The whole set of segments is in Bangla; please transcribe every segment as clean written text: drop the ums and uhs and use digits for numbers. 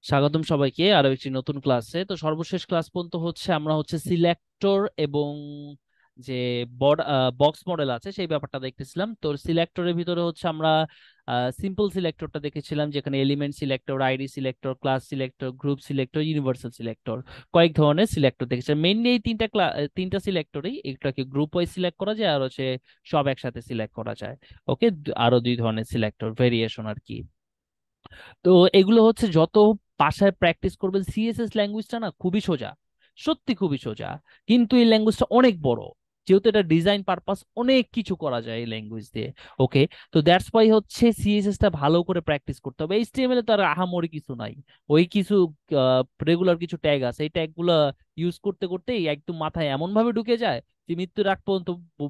স্বাগতম সবাইকে আরো একটি নতুন ক্লাসে। তো সর্বশেষ ক্লাস পর্যন্ত আমরা সিলেক্টর এবং যে বক্স মডেল আছে সেই ব্যাপারটা দেখতেছিলাম। তো সিলেক্টরের ভিতরে আমরা সিম্পল সিলেক্টরটা দেখেছিলাম, যেখানে element selector, ID selector, class selector, group selector, universal selector, কয়েক ধরনের সিলেক্টর দেখেছিলাম। মেইনলি এই তিনটা সিলেক্টরেই, একটাকে গ্রুপ ওয়াইজ সিলেক্ট করা যায় আর সব একসাথে সিলেক্ট করা যায়। ওকে, আরো দুই ধরনের সিলেক্টর ভেরিয়েশন আর কি। তো এগুলো যত বাসায় প্র্যাকটিস করবেন। সিএসএস ল্যাঙ্গুয়েজটা না খুবই সোজা, সত্যি খুবই সোজা, কিন্তু এই ল্যাঙ্গুয়েজটা অনেক বড়। যেহেতু এটা ডিজাইন পারপাস, অনেক কিছু করা যায় এই ল্যাঙ্গুয়েজ দিয়ে। ওকে, তো দ্যাটস ওয়াই সিএসএস টা ভালো করে প্র্যাকটিস করতে হবে। এইচটিএমএল এ তো আর আহামরি কিছু নাই। ওই কিছু রেগুলার কিছু ট্যাগ আছে, এই ট্যাগ গুলা ইউজ করতে করতেই একদম মাথায় এমন ভাবে ঢুকে যায় যে মৃত্যুর আগ পর্যন্ত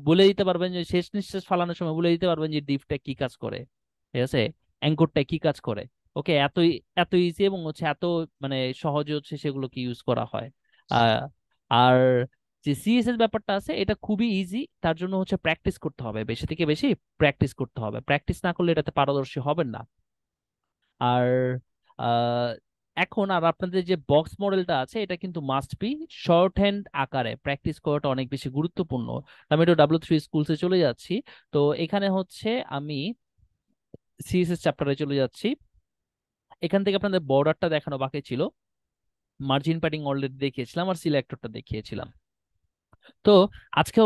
বলে দিতে পারবেন, যে শেষ নিঃশ্বাস ফালানোর সময় বলে দিতে পারবেন যে ডিফটা কি কাজ করে, ঠিক আছে, অ্যাঙ্করটা কি কাজ করে। ওকে, এতই এত ইজি এবং এত মানে সহজে সেগুলোকে ইউজ করা হয়। আহ, আর যে সিএসএস ব্যাপারটা আছে এটা খুবই ইজি, তার জন্য প্র্যাকটিস করতে হবে, বেশি থেকে বেশি প্র্যাকটিস করতে হবে। প্র্যাকটিস না করলে এটাতে পারদর্শী হবেন না। আর আহ, এখন আর আপনাদের যে বক্স মডেলটা আছে এটা কিন্তু মাস্ট বি শর্ট হ্যান্ড আকারে প্র্যাকটিস করাটা অনেক বেশি গুরুত্বপূর্ণ। আমি একটু W3 স্কুলসে চলে যাচ্ছি। তো এখানে আমি সিএসএস চ্যাপ্টারে চলে যাচ্ছি। এখান থেকে আপনাদের বর্ডারটা দেখানো বাকি ছিল। মার্জিন প্যাডিং অলরেডি দেখিয়েছিলাম আর সিলেক্টরটা দেখিয়েছিলাম। তো আজকে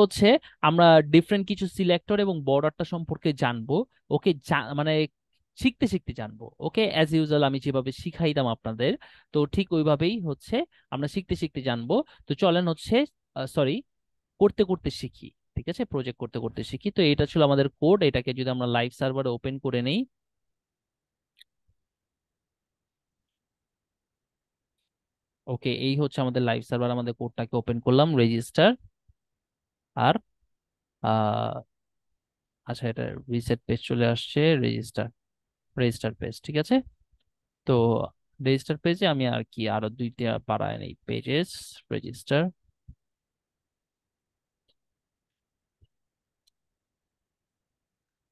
আমরা ডিফারেন্ট কিছু সিলেক্টর এবং বর্ডারটা সম্পর্কে জানবো। ওকে, মানে শিখতে শিখতে জানবো। ওকে, অ্যাজ ইউজুয়াল আমি যেভাবে শিখাইতাম আপনাদের, তো ঠিক ওইভাবেই আমরা শিখতে শিখতে জানবো। তো চলেন সরি, করতে করতে শিখি। ঠিক আছে, প্রজেক্ট করতে করতে শিখি। তো এটা ছিল আমাদের কোড। এটাকে যদি আমরা লাইভ সার্ভারে ওপেন করে নেই। ওকে, এই আমাদের লাইভ সার্ভার। আমাদের কোডটাকে ওপেন করলাম, রেজিস্টার। আর আহ আচ্ছা, এটা রিসেট পেজ চলে আসছে। রেজিস্টার, রেজিস্টার পেজ, ঠিক আছে। তো রেজিস্টার পেজে আমি আর কি আরো দুইটা বাড়ায় নেই, পেজেস, রেজিস্টার।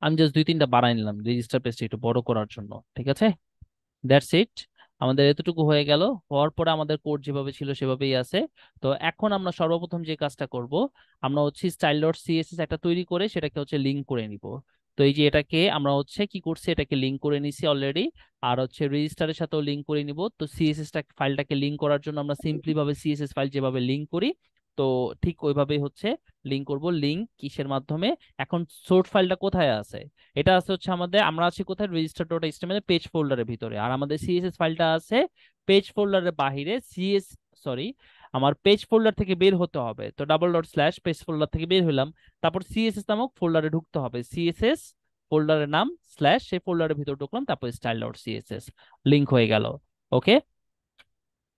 আমি জাস্ট দুই তিনটা বাড়াই নিলাম রেজিস্টার পেজটা একটু বড় করার জন্য, ঠিক আছে। That's it. আমাদের এতটুকু হয়ে গেল। হওয়ার পরে আমাদের কোড যেভাবে ছিল সেভাবেই আছে। তো এখন আমরা সর্বপ্রথম যে কাজটা করব, আমরা স্টাইল ডট সিএসএস একটা তৈরি করে সেটাকে লিঙ্ক করে নিব। তো এই যে এটাকে আমরা কি করছি, এটাকে লিঙ্ক করে নিছি অলরেডি। আর রেজিস্টারের সাথেও লিঙ্ক করে নিব। তো সিএসএস ফাইলটাকে লিঙ্ক করার জন্য আমরা সিম্পলি ভাবে সিএসএস ফাইল যেভাবে লিঙ্ক করি, তো ঠিক ওইভাবেই লিঙ্ক করব। লিঙ্ক কিসের মাধ্যমে? এখন সোর্স ফাইলটা কোথায় আছে? এটা আছে আমরা আছি কোথায়, রেজিস্টার ডট এইচটিএমএল পেজ ফোল্ডারের ভিতরে। আর আমাদের সিএসএস ফাইলটা আছে পেজ ফোল্ডারের বাহিরে। সরি, আমার পেজ ফোল্ডার থেকে বের হতে হবে। তো double dot slash page folder থেকে বের হলাম। তারপর সিএসএস নামক ফোল্ডারে ঢুকতে হবে। সিএসএস ফোল্ডারের নাম স্ল্যাশ, সেই ফোল্ডারের ভিতর ঢুকলাম, তারপর স্টাইল ডট সিএসএস, লিঙ্ক হয়ে গেল। ওকে,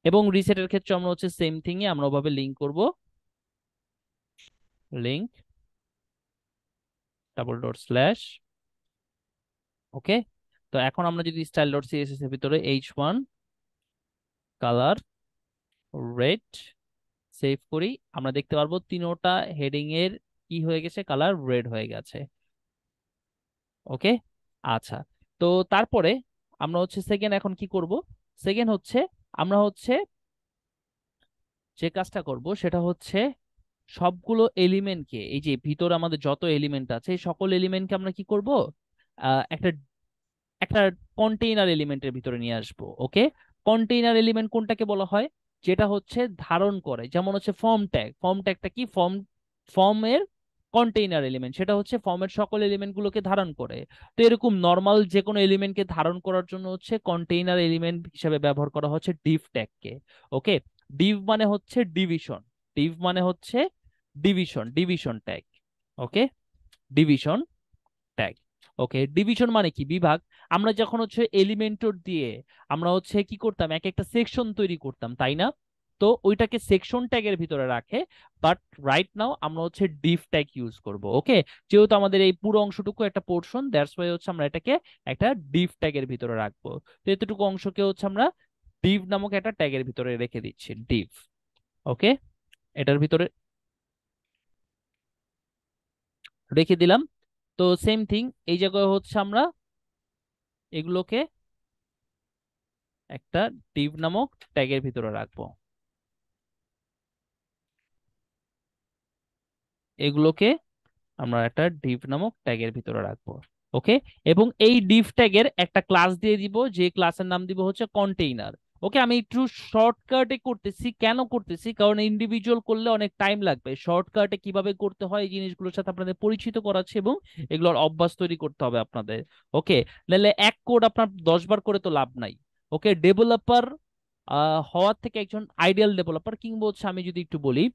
এবং রিসেটের ক্ষেত্রে আমরা সেম থিংই আমরা ওভাবে লিঙ্ক করব। Link double dot slash. Okay, তো এখন আমরা যদি স্টাইল ডট সিএসএস এর ভিতরে H1 কালার রেড সেভ করি, আমরা দেখতে পারবো তিনোটা হেডিং এর কি হয়ে গেছে, কালার রেড হয়ে গেছে। ওকে, আচ্ছা। তো তারপরে আমরা সেকেন্ড এখন কি করব? সেকেন্ড আমরা যে কাজটা করব সেটা সবগুলো এলিমেন্টকে, এই যে ভিতরে আমাদের যত এলিমেন্ট আছে এই সকল এলিমেন্টকে আমরা কি করব, একটা একটা কন্টেইনার এলিমেন্টের ভিতরে নিয়ে আসবো। ওকে, কন্টেইনার এলিমেন্ট কোনটাকে বলা হয়? যেটা ধারণ করে, যেমন ফর্ম ট্যাগ। ফর্ম ট্যাগটা কি? ফর্মের কন্টেইনার এলিমেন্ট, সেটা ফর্মের সকল এলিমেন্ট গুলোকে ধারণ করে। তো এরকম নর্মাল যে কোনো এলিমেন্টকে ধারণ করার জন্য কন্টেইনার এলিমেন্ট হিসেবে ব্যবহার করা হচ্ছে ডিভ ট্যাগকে। ওকে, ডিভ মানে ডিভিশন, ডিভ মানে ডিভিশন, ডিভিশন ট্যাগ। ওকে, ডিভিশন ট্যাগ। ওকে, ডিভিশন মানে কি? বিভাগ। আমরা যখন এলিমেন্টর দিয়ে আমরা কি করতাম, এক একটা সেকশন তৈরি করতাম, তাই না? তো ওইটাকে সেকশন ট্যাগের ভিতরে রাখে। বাট রাইট নাও আমরা ডিভ ট্যাগ ইউজ করব। ওকে, যেহেতু আমাদের এই পুরো অংশটুকু একটা পোর্শন, দ্যাটস ওয়াই আমরা এটাকে একটা ডিভ ট্যাগের ভিতরে রাখবো। তো এতটুকু অংশকে আমরা ডিভ নামক একটা ট্যাগের ভিতরে রেখে দিচ্ছি, ডিভ। ওকে, এটার ভিতরে রেখে দিলাম। তো সেম থিং এই জায়গায় আমরা এগুলোকে একটা div নামক ট্যাগের ভিতরে রাখবো। এগুলোকে আমরা একটা div নামক ট্যাগের ভিতরে রাখবো। ওকে, এবং এই div ট্যাগের একটা ক্লাস দিয়ে দিব, যে ক্লাসের নাম দিব হচ্ছে কন্টেইনার। ওকে, আমি একটু শর্টকাটে করতেছি। কেন করতেছি? কারণ ইন্ডিভিজুয়াল করলে অনেক টাইম লাগবে। শর্টকাটে কিভাবে করতে হয় এই জিনিসগুলোর সাথে আপনাদের পরিচিত করাচ্ছি, এবং এগুলোর অভ্যাস তৈরি করতে হবে আপনাদের। ওকে, নাহলে এক কোড আপনার 10 বার করে তো লাভ নাই। ওকে, ডেভেলপার হওয়ার থেকে একজন আইডিয়াল ডেভেলপার, কিংবা হচ্ছে আমি যদি একটু বলি,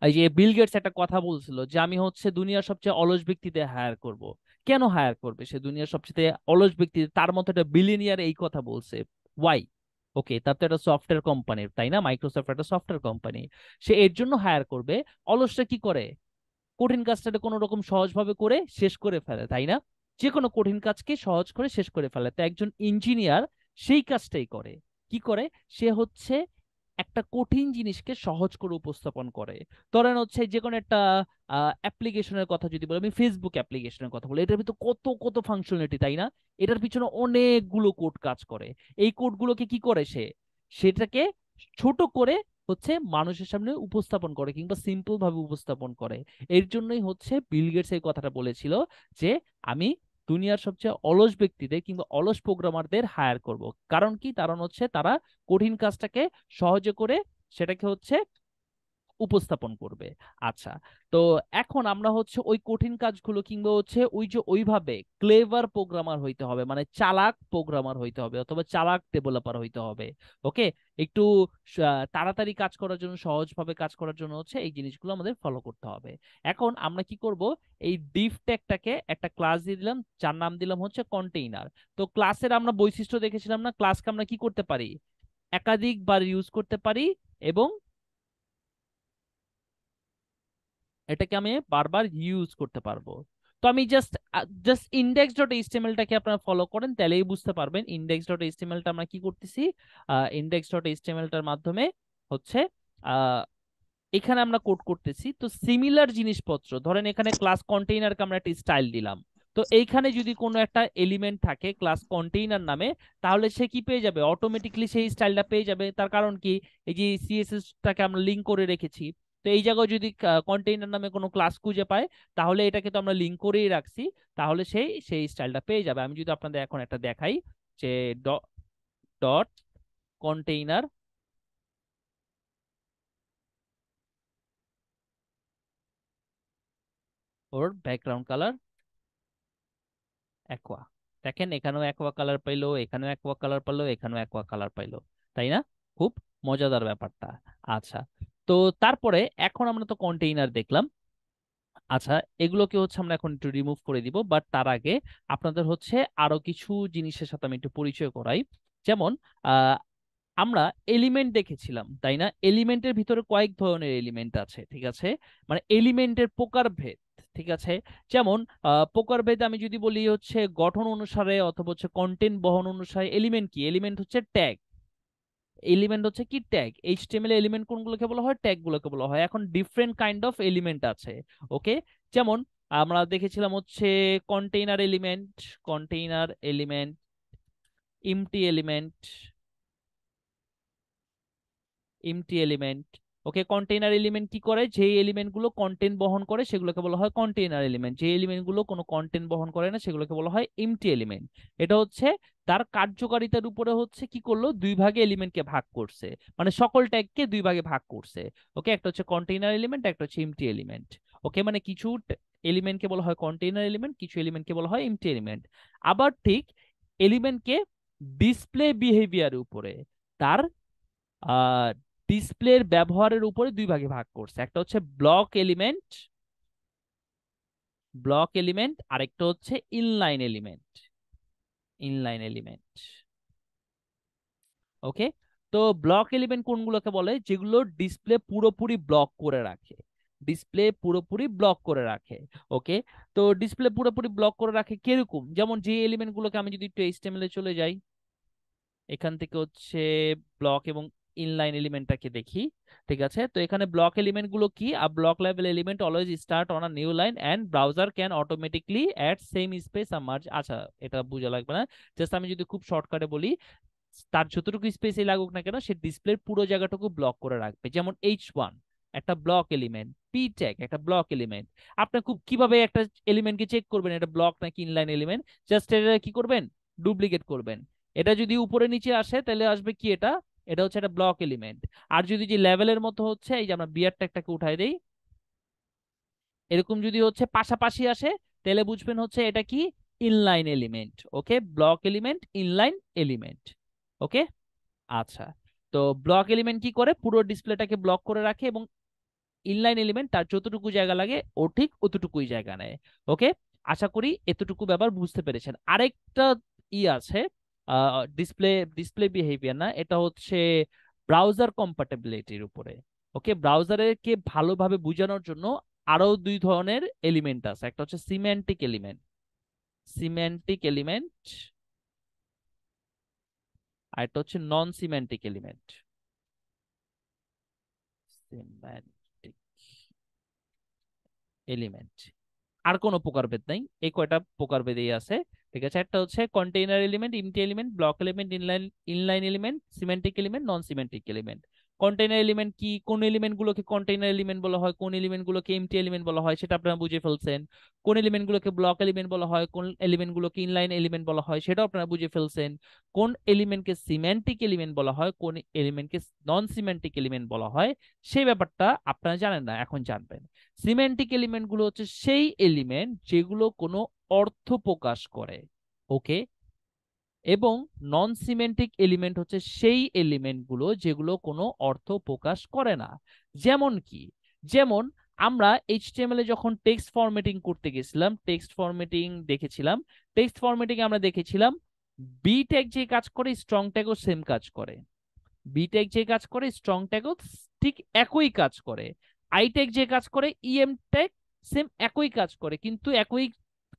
এই যে বিল গেটস একটা কথা বলছিল যে আমি হচ্ছে দুনিয়ার সবচেয়ে অলস ব্যক্তিদের হায়ার করব। কেন হায়ার করবে সে দুনিয়ার সবচেয়ে অলস ব্যক্তি? তার মতো একটা বিলিয়নিয়ার এই কথা বলছে, ওয়াই? ওকে, তার তো একটা সফটওয়্যার কোম্পানির, তাই না? মাইক্রোসফট একটা সফটওয়্যার কোম্পানি। সে এর জন্য হায়ার করবে। অলসটা কি করে? কঠিন কাজটাকে কোনো রকম সহজভাবে করে শেষ করে ফেলে, তাই না? যে কোনো কঠিন কাজকে সহজ করে শেষ করে ফেলে। তো একজন ইঞ্জিনিয়ার সেই কাজটাই করে। কি করে? সে হচ্ছে একটা কঠিন জিনিসকে সহজ করে উপস্থাপন করে। ধরেন হচ্ছে যে কোনো একটা অ্যাপ্লিকেশনের কথা যদি বলি, আমি ফেসবুক অ্যাপ্লিকেশনের কথা বলি, এটার ভিতর কত কত ফাংশনালিটি, তাই না? এটার পিছনে অনেকগুলো কোড কাজ করে। এই কোডগুলোকে কি করে সে? সেটাকে ছোট করে হচ্ছে মানুষের সামনে উপস্থাপন করে, কিংবা সিম্পল ভাবে উপস্থাপন করে। এর জন্যই হচ্ছে বিল গেটস এই কথাটা বলেছিল যে আমি দুনিয়ার সবচেয়ে অলস ব্যক্তিদের কিংবা অলস প্রোগ্রামারদের হায়ার করব। কারণ কি? কারণ হচ্ছে তারা কঠিন কাজটাকে সহজে করে সেটাকে হচ্ছে উপস্থাপন করবে। আচ্ছা, তো এখন আমরা হচ্ছে ওই কঠিন কাজগুলো, কিংবা হচ্ছে ওই যে ওইভাবে ক্লেভার প্রোগ্রামার হইতে হবে, মানে চালাক প্রোগ্রামার হইতে হবে, অথবা চালাক ডেভেলপার হইতে হবে। ওকে, একটু তাড়াতাড়ি কাজ করার জন্য, সহজভাবে কাজ করার জন্য হচ্ছে এই জিনিসগুলো আমাদের ফলো করতে হবে। এখন আমরা কি করব? এই ডিফ ট্যাগটাকে একটা ক্লাস দিয়ে দিলাম, যার নাম দিলাম হচ্ছে কন্টেইনার। তো ক্লাসের আমরা বৈশিষ্ট্য দেখেছিলাম না, ক্লাসকে আমরা কি করতে পারি? একাধিকবার ইউজ করতে পারি, এবং এটাকে আমি বারবার ইউজ করতে পারবো। তো আমি জাস্ট জাস্ট ইন্ডেক্স ডট এইচটিএমএলটাকে আপনারা ফলো করেন, তাহলেই বুঝতে পারবেন ইন্ডেক্স ডট এইচটিএমএলটা আমরা কি করতেছি। ইন্ডেক্স ডট এইচটিএমএলটার মাধ্যমে হচ্ছে আহ, এখানে আমরা কোড করতেছি। তো সিমিলার জিনিসপত্র, ধরেন এখানে ক্লাস কন্টেইনারকে আমরা একটা স্টাইল দিলাম। তো এইখানে যদি কোনো একটা এলিমেন্ট থাকে ক্লাস কন্টেইনার নামে, তাহলে সে কি পেয়ে যাবে? অটোমেটিকলি সেই স্টাইলটা পেয়ে যাবে। তার কারণ কি? এই যে সিএসএস টাকে আমরা লিংক করে রেখেছি। তো এই জায়গায় যদি কন্টেইনার নামে কোনো ক্লাস খুঁজে পায়, তাহলে এটাকে তো আমরা লিংক করেই রাখছি, তাহলে সেই সেই স্টাইলটা পেয়ে যাবে। আমি যদি আপনাদের এখন একটা দেখাই, যে ডট কন্টেইনার, ওর ব্যাকগ্রাউন্ড কালার অ্যাকোয়া। দেখেন, এখানেও অ্যাকোয়া কালার পাইলো, এখানেও অ্যাকোয়া কালার পাইলো, এখানেও অ্যাকোয়া কালার পাইলো, তাই না? খুব মজাদার ব্যাপারটা। আচ্ছা, তো তারপরে এখন আমরা তো কন্টেইনার দেখলাম। আচ্ছা, এগুলোকে হচ্ছে আমরা এখন একটু রিমুভ করে দিব, বাট তার আগে আপনাদের হচ্ছে আরো কিছু জিনিসের সাথে আমি একটু পরিচয় করাই। যেমন আহ আমরা এলিমেন্ট দেখেছিলাম, তাই না? এলিমেন্টের ভিতরে কয়েক ধরনের এলিমেন্ট আছে, ঠিক আছে? মানে এলিমেন্টের প্রকারভেদ, ঠিক আছে? যেমন প্রকারভেদ আমি যদি বলি হচ্ছে গঠন অনুসারে অথবা হচ্ছে কন্টেন্ট বহন অনুসারে। এলিমেন্ট কি? এলিমেন্ট হচ্ছে ট্যাগ। এলিমেন্ট হচ্ছে কি? ট্যাগ। এইচটিএমএল এলিমেন্ট কোনগুলোকে বলা হয়? ট্যাগ গুলোকে বলা হয়। এখন ডিফারেন্ট কাইন্ড অফ এলিমেন্ট আছে। ওকে, যেমন আমরা দেখেছিলাম হচ্ছে container element, container element, empty element, empty element. Okay, container element কি করে? যে এলিমেন্ট গুলো কন্টেন্ট বহন করে সেগুলোকে বলা হয় কন্টেইনার এলিমেন্ট। যে এলিমেন্ট গুলো কোনো কন্টেন্ট বহন করে না সেগুলোকে বলা হয় এমটি এলিমেন্ট। এটা হচ্ছে তার কার্যকারিতার উপরে হচ্ছে কি করলো, দুই ভাগে এলিমেন্টকে ভাগ করছে, মানে সকল ট্যাগকে দুই ভাগে ভাগ করছে। ওকে, একটা হচ্ছে কন্টেইনার এলিমেন্ট, একটা হচ্ছে এমটি এলিমেন্ট। ওকে, মানে কিছু এলিমেন্টকে বলা হয় কন্টেইনার এলিমেন্ট, কিছু এলিমেন্টকে বলা হয় এমটি এলিমেন্ট। আবার ঠিক এলিমেন্টকে ডিসপ্লে বিহেভিয়ার উপরে, তার ডিসপ্লের ব্যবহারের উপরে দুই ভাগে ভাগ করছে। একটা হচ্ছে ব্লক এলিমেন্ট, ব্লক এলিমেন্ট, আরেকটা হচ্ছে ইনলাইন এলিমেন্ট, ইনলাইন এলিমেন্ট। ওকে, তো ব্লক এলিমেন্ট কোনগুলোকে বলে? যেগুলো ডিসপ্লে পুরোপুরি ব্লক করে রাখে, ডিসপ্লে পুরোপুরি ব্লক করে রাখে। ওকে, তো ডিসপ্লে পুরোপুরি ব্লক করে রাখে কিরকম? যেমন যে এলিমেন্ট গুলোকে, আমি যদি একটু এইচটিএমএল এ চলে যাই, এখান থেকে হচ্ছে ব্লক এবং ইনলাইন এলিমেন্টটাকে দেখি। ঠিক আছে, তো এখানে ব্লক এলিমেন্ট গুলো কি? A block level element always start on a new line and browser can automatically at same space a merge. আচ্ছা, এটা বোঝা লাগবে না, জাস্ট আমি যদি খুব শর্টকাটে বলি, তার যতটুকু স্পেসে লাগুক না কেন সে ডিসপ্লের পুরো জায়গাটুকু ব্লক করে রাখবে। যেমন H1 একটা ব্লক এলিমেন্ট, পি ট্যাগ একটা ব্লক এলিমেন্ট। আপনি খুব কিভাবে একটা এলিমেন্টকে চেক করবেন এটা ব্লক নাকি ইনলাইন এলিমেন্ট? জাস্ট এটা কি করবেন, ডুপ্লিকেট করবেন। এটা যদি উপরে নিচে আসে তাহলে আসবে কি, এটা এটা হচ্ছে একটা ব্লক এলিমেন্ট। আর যদি যে লেভেলের মতো হচ্ছে, এই যে আমরা বিয়ার ট্যাগটাকে উঠাই দেই, এরকম যদি হচ্ছে পাশাপাশি আসে তাহলে বুঝবেন হচ্ছে এটা কি, ইনলাইন এলিমেন্ট। ওকে, ব্লক এলিমেন্ট, ইনলাইন এলিমেন্ট। ওকে, আচ্ছা। তো ব্লক এলিমেন্ট কি করে, পুরো ডিসপ্লেটাকে ব্লক করে রাখে, এবং ইনলাইন এলিমেন্ট তার যতটুকু জায়গা লাগে ও ঠিক অতটুকুই জায়গা নেয়। ওকে, আশা করি এতটুকু ব্যাপার বুঝতে পেরেছেন। আরেকটা আছে, ডিসপ্লে ডিসপ্লে বিহেভিয়ার না, এটা হচ্ছে ব্রাউজার কম্প্যাটিবিলিটির উপরে। ওকে, ব্রাউজারকে ভালোভাবে বোঝানোর জন্য আরো দুই ধরনের এলিমেন্ট আছে। একটা হচ্ছে সিম্যান্টিক এলিমেন্ট, সিম্যান্টিক এলিমেন্ট, আর একটা হচ্ছে নন সিম্যান্টিক এলিমেন্ট। সিম্যান্টিক এলিমেন্ট, আর কোনো প্রকারভেদ নাই, এই কয়টা প্রকারভেদই আছে। ঠিক আছে, একটা হচ্ছে container element, empty element, block element, inline inline element, semantic element, non semantic element. Container element কি, কোন এলিমেন্ট গুলোকে কন্টেইনার এলিমেন্ট বলা হয়, কোন এলিমেন্ট গুলোকে এমটি এলিমেন্ট বলা হয় সেটা আপনারা বুঝে ফেলছেন। কোন এলিমেন্ট গুলোকে ব্লক এলিমেন্ট বলা হয়, কোন এলিমেন্ট গুলোকে ইনলাইন এলিমেন্ট বলা হয় সেটাও আপনারা বুঝে ফেলছেন। কোন এলিমেন্টকে সিমেন্টিক এলিমেন্ট বলা হয়, কোন এলিমেন্টকে নন সিমেন্টিক এলিমেন্ট বলা হয়, সেই ব্যাপারটা আপনারা জানেন না, এখন জানবেন। সিমেন্টিক এলিমেন্ট গুলো হচ্ছে সেই এলিমেন্ট যেগুলো কোনো অর্থ প্রকাশ করে। ওকে, এবং নন সিমেন্টিক এলিমেন্ট হচ্ছে সেই এলিমেন্ট গুলো যেগুলো কোনো অর্থ প্রকাশ করে না। যেমন কি, যেমন আমরা এইচটিএমএল এ যখন টেক্সট ফরম্যাটিং করতে গেছিলাম, টেক্সট ফরম্যাটিং দেখেছিলাম, টেক্সট ফরম্যাটিং আমরা দেখেছিলাম বি ট্যাগ যে কাজ করে স্ট্রং ট্যাগও সেম কাজ করে, বি ট্যাগ যে কাজ করে স্ট্রং ট্যাগও ঠিক একই কাজ করে, আই ট্যাগ যে কাজ করে ইএম ট্যাগ সেম একই কাজ করে। কিন্তু একই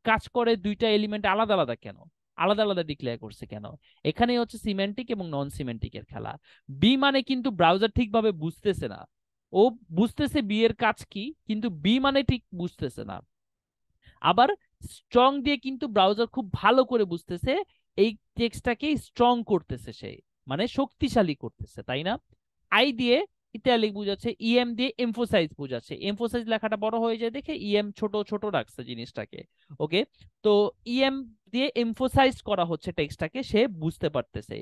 কাজ করে দুইটা এলিমেন্ট আলাদা আলাদা কেন, আলাদা আলাদা ডিক্লেয়ার করছে কেন? এখানেই হচ্ছে সিমেন্টিক এবং নন সিমেন্টিকের খেলা। বি মানে কিন্তু ব্রাউজার ঠিকভাবে বুঝতেছে না, ও বুঝতেছে বি এর কাজ কি, কিন্তু বি মানে ঠিক বুঝতেছে না। আবার স্ট্রং দিয়ে কিন্তু ব্রাউজার খুব ভালো করে বুঝতেছে, এই টেক্সটটাকে স্ট্রং করতেছে সে, মানে শক্তিশালী করতেছে, তাই না? আই দিয়ে ইটালিক বুঝাচ্ছে, ইএম দিয়ে এমফোসাইজ বুঝাচ্ছে, এমফোসাইজ লেখাটা বড় হয়ে যায় দেখে ইএম ছোট ছোট রাখছে জিনিসটাকে। ওকে, তো ইএম দিয়ে এমফোসাইজ করা হচ্ছে টেক্সটটাকে, সে বুঝতে পারতেছে,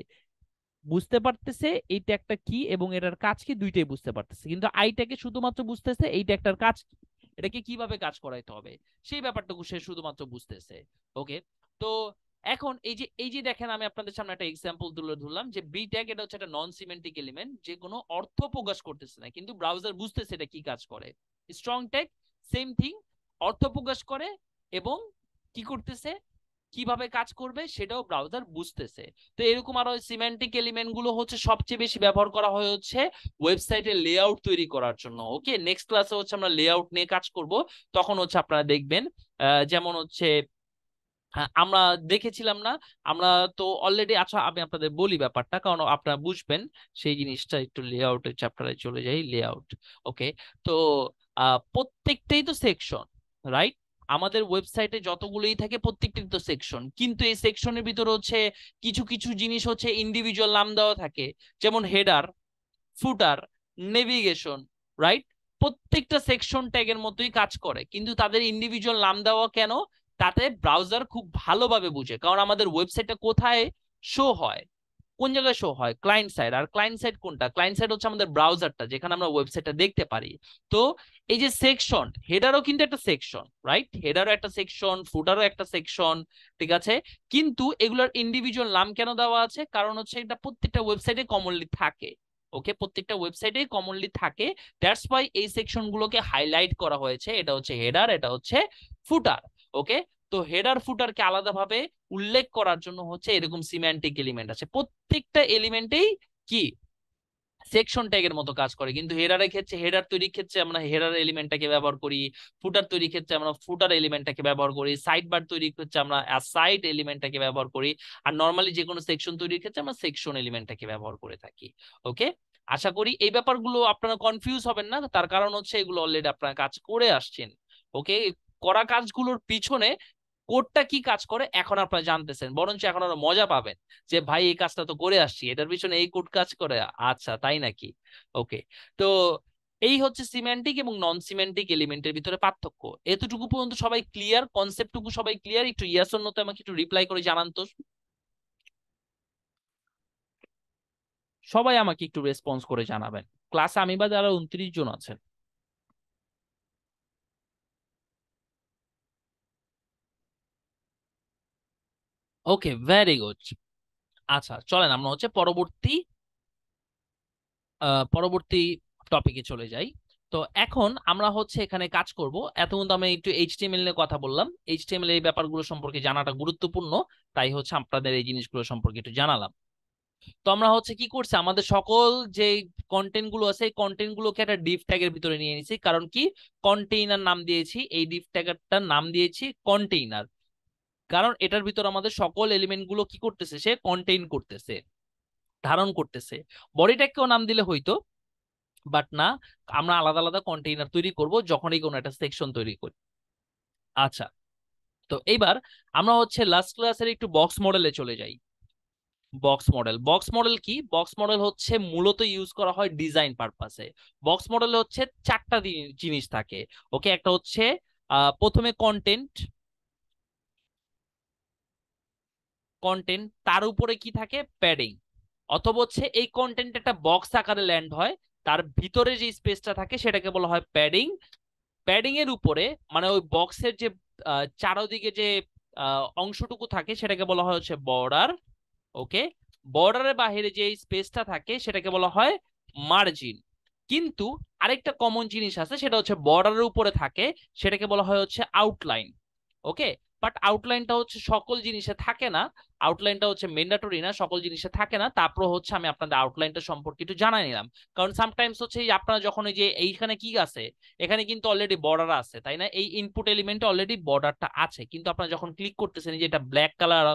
বুঝতে পারতেছে এইটা একটা কি এবং এটার কাজ কি, দুইটাই বুঝতে পারতেছে। কিন্তু আইটাকে শুধুমাত্র বুঝতেছে এইটা একটার কাজ কি, এটাকে কিভাবে কাজ করাইতে হবে সেই ব্যাপারটুকু সে শুধুমাত্র বুঝতেছে। ওকে, তো এখন এই যে দেখেন, আমি আপনাদের সামনে একটা এক্সাম্পল তুলে ধরলাম যে বি ট্যাগ এটা হচ্ছে একটা নন সিমেন্টিক এলিমেন্ট যে কোনো অর্থ প্রকাশ করতেছে না, কিন্তু ব্রাউজার বুঝতেছে এটা কি কাজ করে। স্ট্রং ট্যাগ সেম থিং, অর্থ প্রকাশ করে এবং কি করতেছে, কিভাবে কাজ করবে সেটাও ব্রাউজার বুঝতেছে। তো এরকম আরো সিমেন্টিক এলিমেন্ট গুলো হচ্ছে সবচেয়ে বেশি ব্যবহার করা হয় হচ্ছে ওয়েবসাইটের লেআউট তৈরি করার জন্য। ওকে, নেক্সট ক্লাসে হচ্ছে আমরা লেআউট নিয়ে কাজ করব, তখন হচ্ছে আপনারা দেখবেন যেমন হচ্ছে আমরা দেখেছিলাম না, আমরা তো অলরেডি, আচ্ছা আমি আপনাদের বলি ব্যাপারটা কারণ আপনারা বুঝবেন সেই জিনিসটা। একটু লেআউটের চ্যাপ্টারে চলে যাই, লেআউট। ওকে, তো প্রত্যেকটাই তো সেকশন, রাইট? আমাদের ওয়েবসাইটে যতগুলোই থাকে প্রত্যেকটাই তো সেকশন, কিন্তু এই সেকশনের ভিতরে হচ্ছে কিছু কিছু জিনিস হচ্ছে ইন্ডিভিজুয়াল নাম দেওয়া থাকে, যেমন হেডার, ফুটার, নেভিগেশন, রাইট? প্রত্যেকটা সেকশন ট্যাগের মতোই কাজ করে, কিন্তু তাদের ইন্ডিভিজুয়াল নাম দেওয়া কেন? তাতে ব্রাউজার খুব ভালোভাবে বুঝে, কারণ আমাদের ওয়েবসাইটটা কোথায় শো হয়, কোন জায়গায় শো হয়, ক্লায়েন্ট সাইড। আর ক্লায়েন্ট সাইড কোনটা? ক্লায়েন্ট সাইড হচ্ছে আমাদের ব্রাউজারটা যেখানে আমরা ওয়েবসাইটটা দেখতে পারি। তো এই যে সেকশন, হেডারও কিন্তু একটা সেকশন, রাইট? হেডারও একটা সেকশন, ফুটারও একটা সেকশন, ঠিক আছে? কিন্তু এগুলোর ইন্ডিভিজুয়াল নাম কেন দেওয়া আছে? কারণ হচ্ছে এটা প্রত্যেকটা ওয়েবসাইটে কমনলি থাকে। ওকে, প্রত্যেকটা ওয়েবসাইটেই কমনলি থাকে, দ্যাটস ওয়াই এই সেকশন গুলোকে হাইলাইট করা হয়েছে। এটা হচ্ছে হেডার, এটা হচ্ছে ফুটার। ওকে, তো হেডার ফুটারকে আলাদাভাবে উল্লেখ করার জন্য হচ্ছে এরকম সিম্যান্টিক এলিমেন্ট আছে, প্রত্যেকটা এলিমেন্টেই কি সেকশন ট্যাগের মতো কাজ করে। কিন্তু হেডারের ক্ষেত্রে, হেডার তৈরির ক্ষেত্রে আমরা হেডার এলিমেন্টটাকে ব্যবহার করি, ফুটার তৈরির ক্ষেত্রে আমরা ফুটার এলিমেন্টটাকে ব্যবহার করি, সাইড বার তৈরির ক্ষেত্রে আমরা সাইড এলিমেন্টটাকে ব্যবহার করি, আর নর্মালি যে কোনো সেকশন তৈরির ক্ষেত্রে আমরা সেকশন এলিমেন্টটাকে ব্যবহার করে থাকি। ওকে, আশা করি এই ব্যাপারগুলো আপনারা কনফিউজ হবেন না, তার কারণ হচ্ছে এগুলো অলরেডি আপনারা কাজ করে আসছেন। ওকে, করা কাজগুলোর পিছনে কোডটা কি কাজ করে এখন আপনারা জানতেছেন, বরঞ্চ এখন আরো মজা পাবেন যে ভাই এই কাজটা তো করে আসছি, এটার পিছনে এই কোড কাজ করে। আচ্ছা তাই নাকি? ওকে। তো এই হচ্ছে সিমেন্টিক এবং নন সিমেন্টিক এলিমেন্টের ভিতরে পার্থক্য। এতটুকু পর্যন্ত সবাই ক্লিয়ার? কনসেপ্টটুকু সবাই ক্লিয়ার? একটু ইয়েস অর নোতে আমাকে একটু রিপ্লাই করে জানান তো। সবাই আমাকে একটু রেসপন্স করে জানাবেন। ক্লাসে আমি বাদে আরো 29 জন আছেন। ওকে, ভেরি গুড। আচ্ছা চলেন আমরা হচ্ছে পরবর্তী টপিকে চলে যাই। তো এখন আমরা হচ্ছে এখানে কাজ করব। এতক্ষণ তো আমি একটু এইচটিএমএল নিয়ে কথা বললাম, এইচটিএমএল এই ব্যাপারগুলো সম্পর্কে জানাটা গুরুত্বপূর্ণ, তাই হচ্ছে আপনাদের এই জিনিসগুলো সম্পর্কে একটু জানালাম। তো আমরা হচ্ছে কি করছি, আমাদের সকল যে কন্টেন্ট গুলো আছে এই কন্টেন্ট গুলোকে একটা ডিভ ট্যাগের ভিতরে নিয়ে নিছি। কারণ কি, কন্টেইনার নাম দিয়েছি, এই ডিভ ট্যাগটার নাম দিয়েছি কন্টেইনার। কারণ এটার ভিতর আমাদের সকল এলিমেন্ট গুলো কি করতেছে, সে কন্টেইন করতেছে, ধারণ করতেছে। বডি ট্যাগকেও নাম দিলে হইতো, বাট না, আমরা আলাদা আলাদা কন্টেইনার তৈরি করব যখনই কোনো একটা সেকশন তৈরি করি। আচ্ছা, তো এইবার আমরা হচ্ছে লাস্ট ক্লাসের একটু বক্স মডেলে চলে যাই। বক্স মডেল কি? বক্স মডেল হচ্ছে মূলত ইউজ করা হয় ডিজাইন পারপাসে। বক্স মডেলে হচ্ছে চারটা জিনিস থাকে। ওকে, একটা হচ্ছে প্রথমে কন্টেন্ট, তার উপরে কি থাকে, প্যাডিং। অথবা হচ্ছে এই কন্টেন্ট একটা বক্স আকারে ল্যান্ড হয়, তার ভিতরে যে স্পেসটা থাকে সেটাকে বলা হয় প্যাডিং। প্যাডিং এর উপরে মানে ওই বক্সের যে চারদিকে যে অংশটুকু থাকে সেটাকে বলা হয় হচ্ছে বর্ডার। ওকে, বর্ডারের বাইরে যে স্পেসটা থাকে সেটাকে বলা হয় মার্জিন। কিন্তু আরেকটা কমন জিনিস আছে, সেটা হচ্ছে বর্ডারের উপরে থাকে, সেটাকে বলা হয় হচ্ছে আউটলাইন। ওকে, বাট আউটলাইনটা হচ্ছে সকল জিনিসে থাকে না, আউটলাইনটা হচ্ছে ম্যান্ডেটরি না, সকল জিনিসে থাকে না। তারপর হচ্ছে আমি আপনাদের আউটলাইনটা সম্পর্কে একটু জানাই নিলাম। কারণ সামটাইমস হচ্ছে এই আপনারা যখন এই যে এইখানে কি আছে, এখানে কিন্তু অলরেডি বর্ডার আছে, তাই না? এই ইনপুট এলিমেন্টে অলরেডি বর্ডারটা আছে, কিন্তু আপনারা যখন ক্লিক করতেছেন যে এটা ব্ল্যাক কালার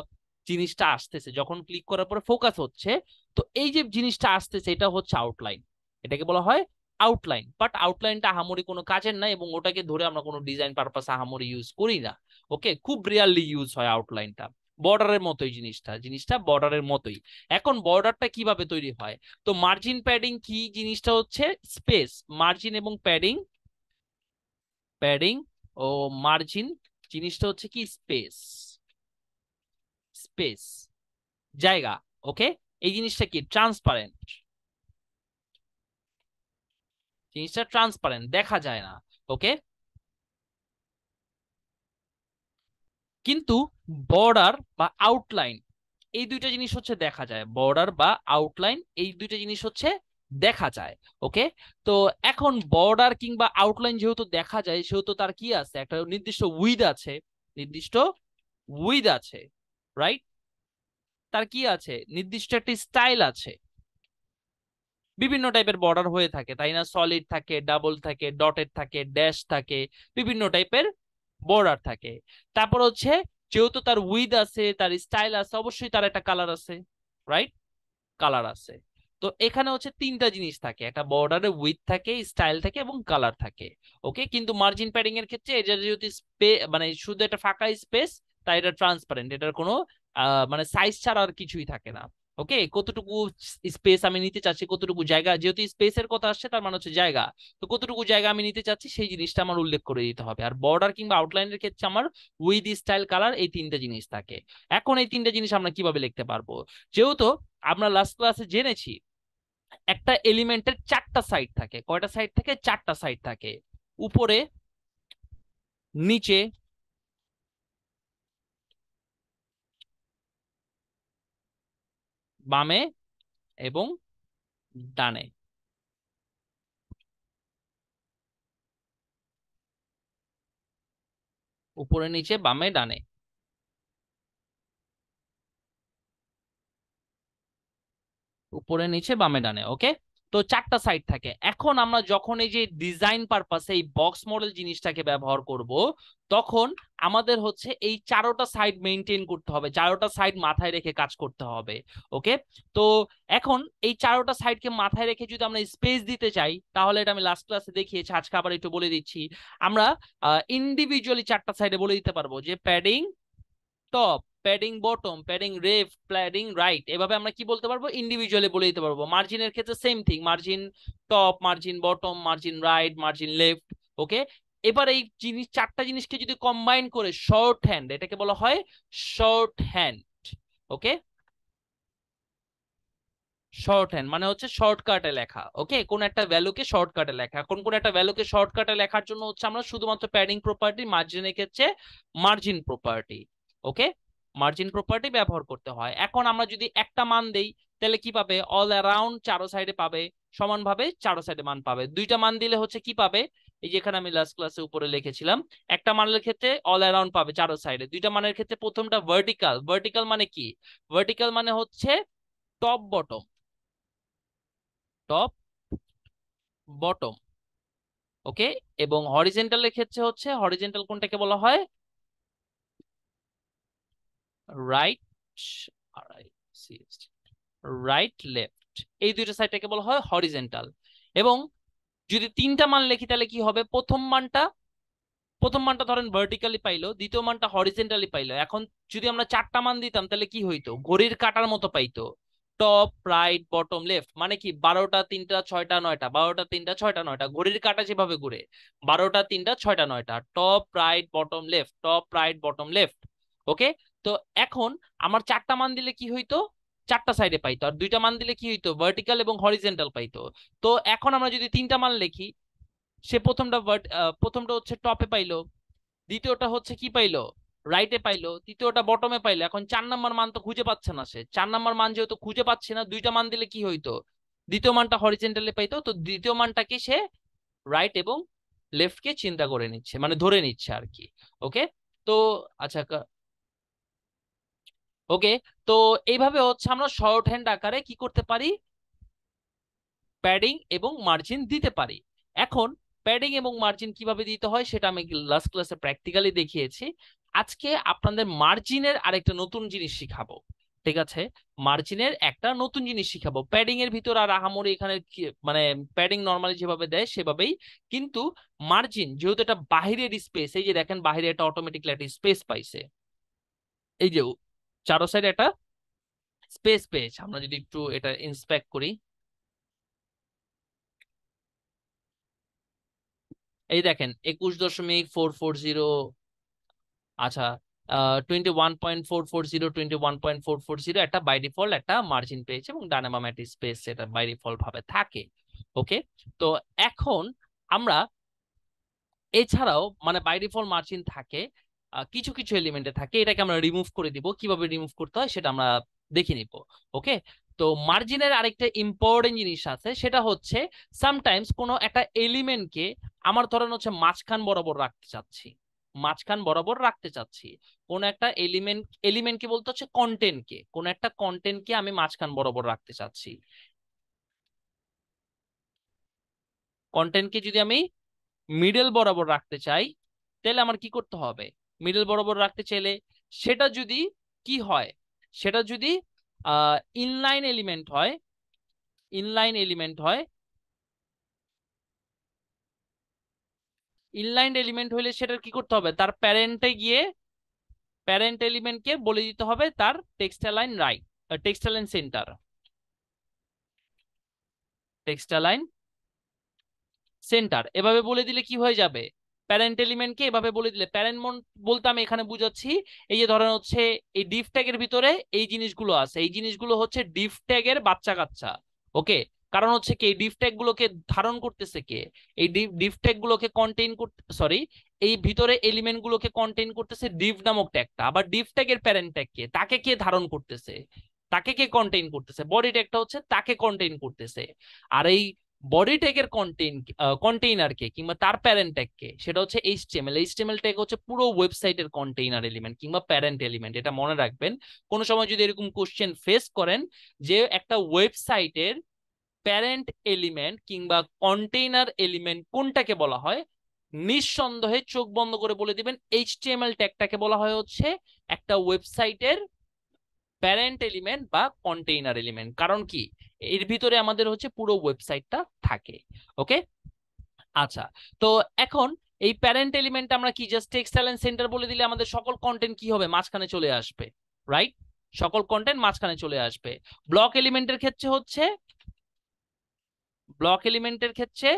জিনিসটা আসতেছে, যখন ক্লিক করার পরে ফোকাস হচ্ছে, তো এই যে জিনিসটা আসতেছে এটা হচ্ছে আউটলাইন। এটাকে বলা হয় আউটলাইন। বাট আউটলাইনটা আহামরি কোনো কাজের নাই এবং ওটাকে ধরে আমরা কোনো ডিজাইন পারপাস আহামরি ইউজ করি না। ওকে, খুব রিয়ারলি ইউজ হয় আউটলাইনটা। বর্ডারের মতোই জিনিসটা, বর্ডারের মতোই। এখন বর্ডারটা কিভাবে তৈরি হয়? তো মার্জিন প্যাডিং কি জিনিসটা হচ্ছে স্পেস, মার্জিন এবং প্যাডিং, প্যাডিং ও মার্জিন জিনিসটা হচ্ছে কি স্পেস, স্পেস জায়গা। ওকে, এই জিনিসটা কি ট্রান্সপারেন্ট, জিনিসটা ট্রান্সপারেন্ট, দেখা যায় না। ওকে, কিন্তু বর্ডার বা আউটলাইন এই দুইটা জিনিস হচ্ছে দেখা যায়, বর্ডার বা আউটলাইন এই দুইটা জিনিস হচ্ছে দেখা যায়। ওকে, তো এখন বর্ডার কিংবা আউটলাইন যেহেতু দেখা যায় সেহেতু তার কি আছে, একটা নির্দিষ্ট উইড আছে, নির্দিষ্ট উইড আছে, রাইট? তার কি আছে, নির্দিষ্ট একটা স্টাইল আছে। বিভিন্ন টাইপের বর্ডার হয়ে থাকে, তাই না? সলিড থাকে, ডাবল থাকে, ডটেড থাকে, ড্যাশ থাকে, বিভিন্ন টাইপের বর্ডার থাকে। তারপর হচ্ছে যেহেতু তার উইড আছে, তার স্টাইল আছে, অবশ্যই তার একটা কালার আছে, রাইট? কালার আছে। তো এখানে হচ্ছে তিনটা জিনিস থাকে, একটা বর্ডারে উইড থাকে, স্টাইল থাকে এবং কালার থাকে। ওকে, কিন্তু মার্জিন প্যাডিং এর ক্ষেত্রে এটা যেহেতু মানে শুধু একটা ফাঁকা স্পেস, তাই এটা ট্রান্সপারেন্ট, এটার কোনো মানে সাইজ ছাড়া আর কিছুই থাকে না। ওকে, কতটুকু স্পেস আমি নিতে চাচ্ছি, কতটুকু জায়গা, যেহেতু স্পেসের কথা আসছে তার মানে হচ্ছে জায়গা, তো কতটুকু জায়গা আমি নিতে চাচ্ছি সেই জিনিসটা আমার উল্লেখ করে দিতে হবে। আর বর্ডার কিংবা আউটলাইনের ক্ষেত্রে আমার উইড, স্টাইল, কালার এই তিনটা জিনিস থাকে। এখন এই তিনটা জিনিস আমরা কিভাবে লিখতে পারবো? যেহেতু আমরা লাস্ট ক্লাসে জেনেছি একটা এলিমেন্টের চারটা সাইড থাকে, কয়টা সাইড থাকে? চারটা সাইড থাকে, উপরে, নিচে, বামে এবং ডানে। উপরে, নিচে, বামে, ডানে, উপরে, নিচে, বামে, ডানে। ওকে, তো চারটা সাইড থাকে। এখন আমরা যখন এই যে ডিজাইন পারপাসে এই বক্স মডেল জিনিসটাকে ব্যবহার করব, তখন আমাদের হচ্ছে এই চারোটা সাইড মেনটেন করতে হবে, চারোটা সাইড মাথায় রেখে কাজ করতে হবে। ওকে, তো এখন এই চারোটা সাইডকে মাথায় রেখে যদি আমরা স্পেস দিতে চাই, তাহলে এটা আমি লাস্ট ক্লাসে দেখিয়েছি, আজকে আবার একটু বলে দিচ্ছি। আমরা ইন্ডিভিজুয়ালি চারটা সাইডে বলে দিতে পারবো যে padding, top, padding bottom, padding left, padding right, এভাবে আমরা কি বলতে পারবো, ইন্ডিভিজুয়ালি বলে দিতে পারবো। মার্জিনের ক্ষেত্রে same thing, margin top, margin bottom, margin right, margin left. Okay, এবার এই জিনিস চারটা জিনিসকে যদি কম্বাইন করে শর্ট হ্যান্ড, এটাকে বলা হয় শর্ট হ্যান্ড। ওকে, শর্ট হ্যান্ড মানে হচ্ছে শর্টকাটে লেখা। ওকে, কোন একটা ভ্যালুকে শর্টকাটে লেখা। কোন একটা ভ্যালুকে শর্টকাটে লেখার জন্য হচ্ছে আমরা শুধুমাত্র প্যাডিং প্রপার্টি, মার্জিনের ক্ষেত্রে মার্জিন প্রপার্টি। ওকে, মার্জিন প্রপার্টি ব্যবহার করতে হয়। এখন আমরা যদি একটা মান দেই তাহলে কি পাবে, অল অ্যারাউন্ড চারো সাইডে পাবে, সমানভাবে চারো সাইডে মান পাবে। দুইটা মান দিলে হচ্ছে কি পাবে, এই যেখানে আমি লাস্ট ক্লাসে উপরে লিখেছিলাম, একটা মানের ক্ষেত্রে অল অ্যারাউন্ড পাবে চারো সাইডে, দুইটা মানের ক্ষেত্রে প্রথমটা ভার্টিক্যাল। ভার্টিক্যাল মানে কি, ভার্টিক্যাল মানে হচ্ছে টপ বটম, টপ বটম। ওকে, এবং হরিজেন্টালের ক্ষেত্রে হচ্ছে, হরিজেন্টাল কোনটাকে বলা হয়, রাইট, রাইট লেফট, এই দুইটা সাইডটাকে বলা হয় হরিজেন্টাল। এবং যদি তিনটা মান লিখি তাহলে কি হবে, প্রথম মানটা ধরেন ভার্টিক্যালি পাইলো, দ্বিতীয় মানটা হরিজেন্টালি পাইলো। এখন যদি আমরা চারটা মান দিতাম তাহলে কি হইতো, ঘড়ির কাঁটার মতো পাইতো। টপ রাইট বটম লেফট মানে কি, 12টা 3টা 6টা 9টা, 12টা 3টা 6টা 9টা, ঘড়ির কাঁটা যেভাবে ঘুরে, 12টা 3টা 6টা 9টা, top right bottom left, top right bottom left. Okay, তো এখন আমার চারটা মান দিলে কি হইতো, চারটা সাইডে পাইতো, আর দুইটা মান দিলে কি হইতো, ভার্টিক্যাল এবং হরিজেন্টাল পাইতো। তো এখন আমরা যদি তিনটা মান লিখি, সে প্রথমটা হচ্ছে টপে পাইলো, দ্বিতীয়টা হচ্ছে কি পাইলো, রাইটে পাইলো, তৃতীয়টা বটমে পাইলো। এখন 4 নম্বর মান তো খুঁজে পাচ্ছে না সে, 4 নম্বর মান যেহেতু খুঁজে পাচ্ছে না, দুইটা মান দিলে কি হইতো, দ্বিতীয় মানটা হরিজেন্টালি পাইতো, তো দ্বিতীয় মানটাকে সে রাইট এবং লেফট কে চিন্তা করে নিচ্ছে, মানে ধরে নিচ্ছে আর কি। ওকে, তো আচ্ছা, ওকে, তো এইভাবে হচ্ছে আমরা শর্ট হ্যান্ড আকারে কি করতে পারি, প্যাডিং এবং মার্জিন দিতে পারি। এখন প্যাডিং এবং মার্জিন কিভাবে দিতে হয় সেটা আমি লাস্ট ক্লাসে প্র্যাকটিক্যালি দেখিয়েছি। আজকে আপনাদের মার্জিনের আরেকটা নতুন জিনিস শিখাবো। ঠিক আছে, মার্জিনের একটা নতুন জিনিস শিখাবো। প্যাডিং এর ভিতর আর আহামরি এখানে মানে প্যাডিং নর্মালি যেভাবে দেয় সেভাবেই, কিন্তু মার্জিন যেহেতু এটা বাহিরের স্পেস, এই যে দেখেন বাহিরে একটা অটোমেটিকলি একটা স্পেস পাইছে, এই যে চারো সাইডে একটা স্পেস পেয়েছে। আমরা যদি একটু এটা ইন্সপেক্ট করি, এই দেখেন 21.440, আচ্ছা 21.440, 21.440 একটা বাই ডিফল্ট একটা মার্জিন পেয়েছে, এবং ডানে বামে একটা স্পেস এটা বাই ডিফল্ট ভাবে থাকে। ওকে, তো এখন আমরা এছাড়াও মানে বাই ডিফল্ট মার্জিন থাকে, কিছু কিছু এলিমেন্টে থাকে, এটাকে আমরা রিমুভ করে দিব। কিভাবে রিমুভ করতে হয় সেটা আমরা দেখে নিব। ওকে, তো মার্জিনের আরেকটা ইম্পর্টেন্ট জিনিস আছে, সেটা হচ্ছে সামটাইমস কোনো একটা এলিমেন্টকে আমার ধরেন হচ্ছে মাঝখান বরাবর রাখতে চাচ্ছি, মাঝখান বরাবর রাখতে চাচ্ছি কোন একটা এলিমেন্টকে বলতে হচ্ছে কন্টেন্টকে, কোন একটা কন্টেন্টকে আমি মাঝখান বরাবর রাখতে চাচ্ছি। কন্টেন্টকে যদি আমি মিডল বরাবর রাখতে চাই তাহলে আমার কি করতে হবে, মিডল বরাবর রাখতে চাইলে সেটা যদি কি হয়, সেটা যদি ইনলাইন এলিমেন্ট হয়, ইনলাইন এলিমেন্ট হয়, ইনলাইন এলিমেন্ট হইলে সেটা কি করতে হবে, তার প্যারেন্টে গিয়ে প্যারেন্ট এলিমেন্টকে বলে দিতে হবে তার text line right, text line centre, text line centre. এভাবে বলে দিলে কি হয়ে যাবে, প্যারেন্ট এলিমেন্টকে এভাবে বলে দিলে, প্যারেন্ট বলতে আমি এখানে বুঝাচ্ছি এই যে ধরেন হচ্ছে এই ডিফ ট্যাগের ভিতরে এই জিনিসগুলো আছে, এই জিনিসগুলো হচ্ছে ডিফ ট্যাগের বাচ্চা কাচ্চা। ওকে, কারণ হচ্ছে কি, এই ডিফ ট্যাগ গুলোকে ধারণ করতেছে কে, এই ডিফ ট্যাগ গুলোকে কন্টেইন করতে, সরি, এই ভিতরে এলিমেন্ট গুলোকে কন্টেইন করতেছে ডিফ নামক ট্যাগটা। আবার ডিফ ট্যাগের প্যারেন্ট ট্যাগ কে, তাকে কে ধারণ করতেছে, তাকে কে কন্টেইন করতেছে, বডি ট্যাগটা হচ্ছে তাকে কন্টেইন করতেছে। আর এই বডি ট্যাগের কন্টেইনারকে কিংবা তার প্যারেন্ট ট্যাগকে, সেটা হচ্ছে এইচটিএমএল। এইচটিএমএল ট্যাগ হচ্ছে পুরো ওয়েবসাইটের কন্টেইনার এলিমেন্ট কিংবা প্যারেন্ট এলিমেন্ট। এটা মনে রাখবেন, কোনো সময় যদি এরকম কোশ্চেন ফেস করেন যে একটা ওয়েবসাইটের প্যারেন্ট এলিমেন্ট কিংবা কন্টেইনার এলিমেন্ট কোনটাকে বলা হয়, নিঃসন্দেহে চোখ বন্ধ করে বলে দিবেন এইচটিএমএল ট্যাগটাকে বলা হয় হচ্ছে একটা ওয়েবসাইটের প্যারেন্ট এলিমেন্ট বা কন্টেইনার এলিমেন্ট। কারণ কি, এর ভিতরে আমাদের হচ্ছে পুরো ওয়েবসাইটটা থাকে। ওকে, আচ্ছা, তো এখন এই প্যারেন্ট এলিমেন্ট আমরা কি জাস্ট টেক্সটাইল এন্ড সেন্টার বলে দিলে আমাদের সকল কন্টেন্ট কি হবে, মাঝখানে চলে আসবে, রাইট? সকল কন্টেন্ট মাঝখানে চলে আসবে। ব্লক এলিমেন্টের ক্ষেত্রে হচ্ছে, ব্লক এলিমেন্টের ক্ষেত্রে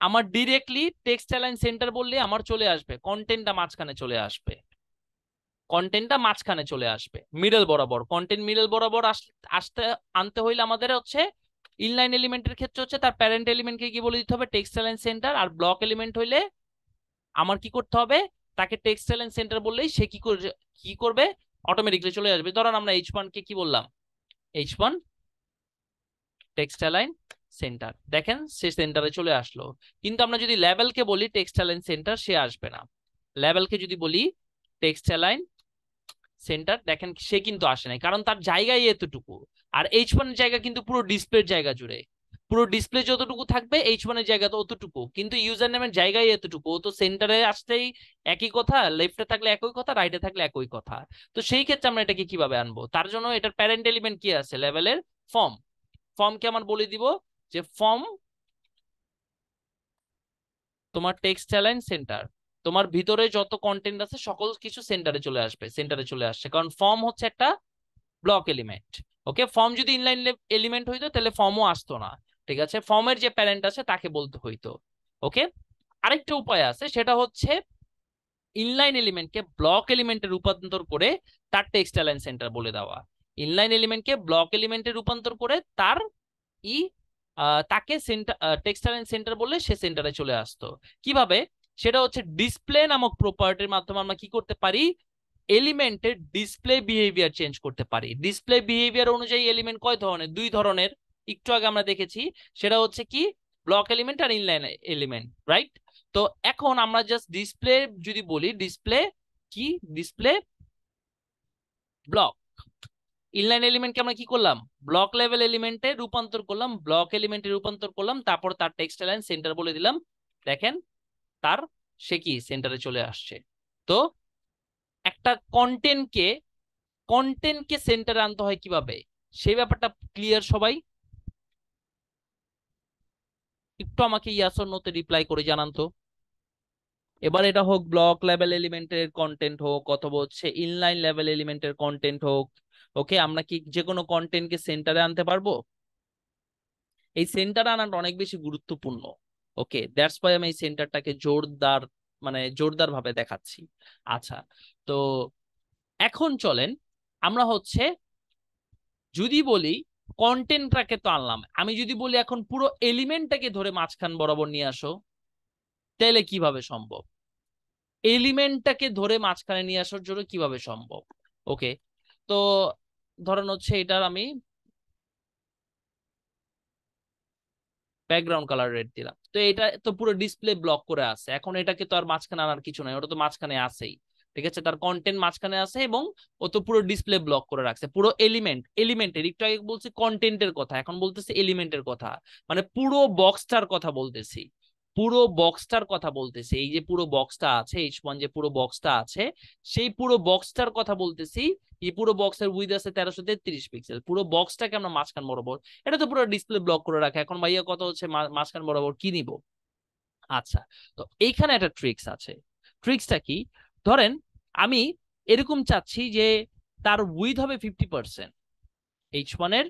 আমার ডিরেক্টলি টেক্সটাইল এন্ড সেন্টার বললে আমার চলে আসবে, কন্টেন্টটা মাঝখানে চলে আসবে, কন্টেন্টটা মাঝখানে চলে আসবে মিডল বরাবর। কন্টেন্ট মিডল বরাবর আসতে আনতে হইলে আমাদের হচ্ছে ইনলাইন এলিমেন্টের ক্ষেত্রে হচ্ছে তার প্যারেন্ট এলিমেন্টকে কি বলে দিতে হবে, টেক্সটাইল এন্ড সেন্টার। আর ব্লক এলিমেন্ট হইলে আমার কি করতে হবে, তাকে টেক্সটাইল এন্ড সেন্টার বললেই সে কি করবে, অটোমেটিকলি চলে আসবে। ধরেন আমরা H1 কে কি বললাম, H1 টেক্সটাইল এন্ড সেন্টার, দেখেন সে সেন্টারে চলে আসলো। কিন্তু আমরা যদি লেভেলকে বলি টেক্সটাইল এন্ড সেন্টার, সে আসবে না। লেভেলকে যদি বলি টেক্সটাইল এন্ড সেন্টার, দেখেন সে কিন্তু আসে নাই, কারণ তার জায়গায় এতটুকু। আর H1 এর জায়গা কিন্তু পুরো ডিসপ্লের জায়গা জুড়ে, পুরো ডিসপ্লে যতটুকু থাকবে H1 এর জায়গা তো অতটুকু, কিন্তু ইউজার নেমের জায়গায় এতটুকু। ও তো সেন্টারে আসতেই একই কথা, লেফটে থাকলে একই কথা, রাইটে থাকলে একই কথা। তো সেই ক্ষেত্রে আমরা এটাকে কিভাবে আনবো, তার জন্য এটার প্যারেন্ট এলিমেন্ট কি আছে, লেভেলের ফর্ম। ফর্মকে আমার বলে দিব যে ফর্ম তোমার টেক্সটাইল এন্ড সেন্টার, তোমার ভিতরে যত কন্টেন্ট আছে সকল কিছু সেন্টারে চলে আসবে, সেন্টারে চলে আসছে, কারণ ফর্ম হচ্ছে একটা ব্লক এলিমেন্ট। ওকে, ফর্ম যদি ইনলাইন এলিমেন্ট হইতো তাহলে ফর্মও আসতো না, ঠিক আছে? ফর্মের যে প্যারেন্ট আছে তাকে বলতে হইতো। ওকে, আরেকটা উপায় আছে, সেটা হচ্ছে ইনলাইন এলিমেন্টকে ব্লক এলিমেন্টে রূপান্তর করে তার টেক্সটাইল এন্ড সেন্টার বলে দেওয়া। ইনলাইন এলিমেন্টকে ব্লক এলিমেন্টে রূপান্তর করে তার ই তাকে সেন্টার, টেক্সটাইল এন্ড সেন্টার বললে সে সেন্টারে চলে আসতো। কিভাবে, সেটা হচ্ছে ডিসপ্লে নামক প্রপার্টির মাধ্যমে আমরা কি করতে পারি, এলিমেন্টের ডিসপ্লে বিহেভিয়ার চেঞ্জ করতে পারি। ডিসপ্লে বিহেভিয়ার অনুযায়ী এলিমেন্ট কয় ধরনের, দুই ধরনের, একটু আগে আমরা দেখেছি। সেটা হচ্ছে কি, ব্লক এলিমেন্ট আর ইনলাইন এলিমেন্ট, রাইট? তো এখন আমরা জাস্ট ডিসপ্লে যদি বলি, ডিসপ্লে কি, ডিসপ্লে ব্লক। ইনলাইন এলিমেন্টকে আমরা কি করলাম, ব্লক লেভেল এলিমেন্টে রূপান্তর করলাম, ব্লক এলিমেন্টে রূপান্তর করলাম, তারপর তার টেক্সটাইল লাইন সেন্টার বলে দিলাম। দেখেন তার সে কি সেন্টারে চলে আসছে। তো একটা কন্টেন্টকে সেন্টারে আনতে হয় কিভাবে, সেই ব্যাপারটা ক্লিয়ার সবাই? একটু আমাকে ইয়াস অর নোতে রিপ্লাই করে জানান তো। এবার এটা হোক ব্লক লেভেল এলিমেন্টের কন্টেন্ট হোক, অথবা হচ্ছে ইনলাইন লেভেল এলিমেন্টের কন্টেন্ট হোক, ওকে, আমরা কি যে কোনো কন্টেন্টকে সেন্টারে আনতে পারবো? এই সেন্টার আনাটা অনেক বেশি গুরুত্বপূর্ণ। ওকে, দ্যাটস ওয়াই আমি এই সেন্টারটাকে জোরদার, মানে জোরদার ভাবে দেখাচ্ছি। আচ্ছা, তো এখন চলেন আমরা হচ্ছে যদি বলি কন্টেন্টটাকে তো আনলাম, আমি যদি বলি এখন পুরো এলিমেন্টটাকে ধরে মাঝখান বরাবর নিয়ে আসো, তাহলে কিভাবে সম্ভব? এলিমেন্টটাকে ধরে মাঝখানে নিয়ে আসার জন্য কিভাবে সম্ভব? ওকে, তো ধরেন হচ্ছে এটার আমি ব্যাকগ্রাউন্ড কালার রেড দিলাম, তো এটা তো পুরো ডিসপ্লে ব্লক করে আছে, এখন এটাকে তো আর মাঝখানে আনার কিছু নাই, ওটা তো মাঝখানে আছেই, ঠিক আছে? তার কন্টেন্ট মাঝখানে আছে এবং ও তো পুরো ডিসপ্লে ব্লক করে রাখছে। পুরো এলিমেন্টের একটু আগে বলছি কন্টেন্টের কথা, এখন বলতেছি এলিমেন্টের কথা, মানে পুরো বক্সটার কথা বলতেছি, পুরো বক্সটার কথা বলতেছি। এই যে পুরো বক্সটা আছে, H1 যে পুরো বক্সটা আছে, সেই পুরো বক্সটার কথা বলতেছি। এই পুরো বক্সের উইথ আছে 1333 পিক্সেল, পুরো বক্সটাকে আমরা মাঝখান বরাবর, এটা তো পুরো ডিসপ্লে ব্লক করে রাখে। এখন ভাইয়া কথা হচ্ছে মাঝখান বরাবর কি নিব? আচ্ছা, তো এইখানে একটা ট্রিক্স আছে। ট্রিক্সটা কি, ধরেন আমি এরকম চাচ্ছি যে তার উইথ হবে 50%, H1 এর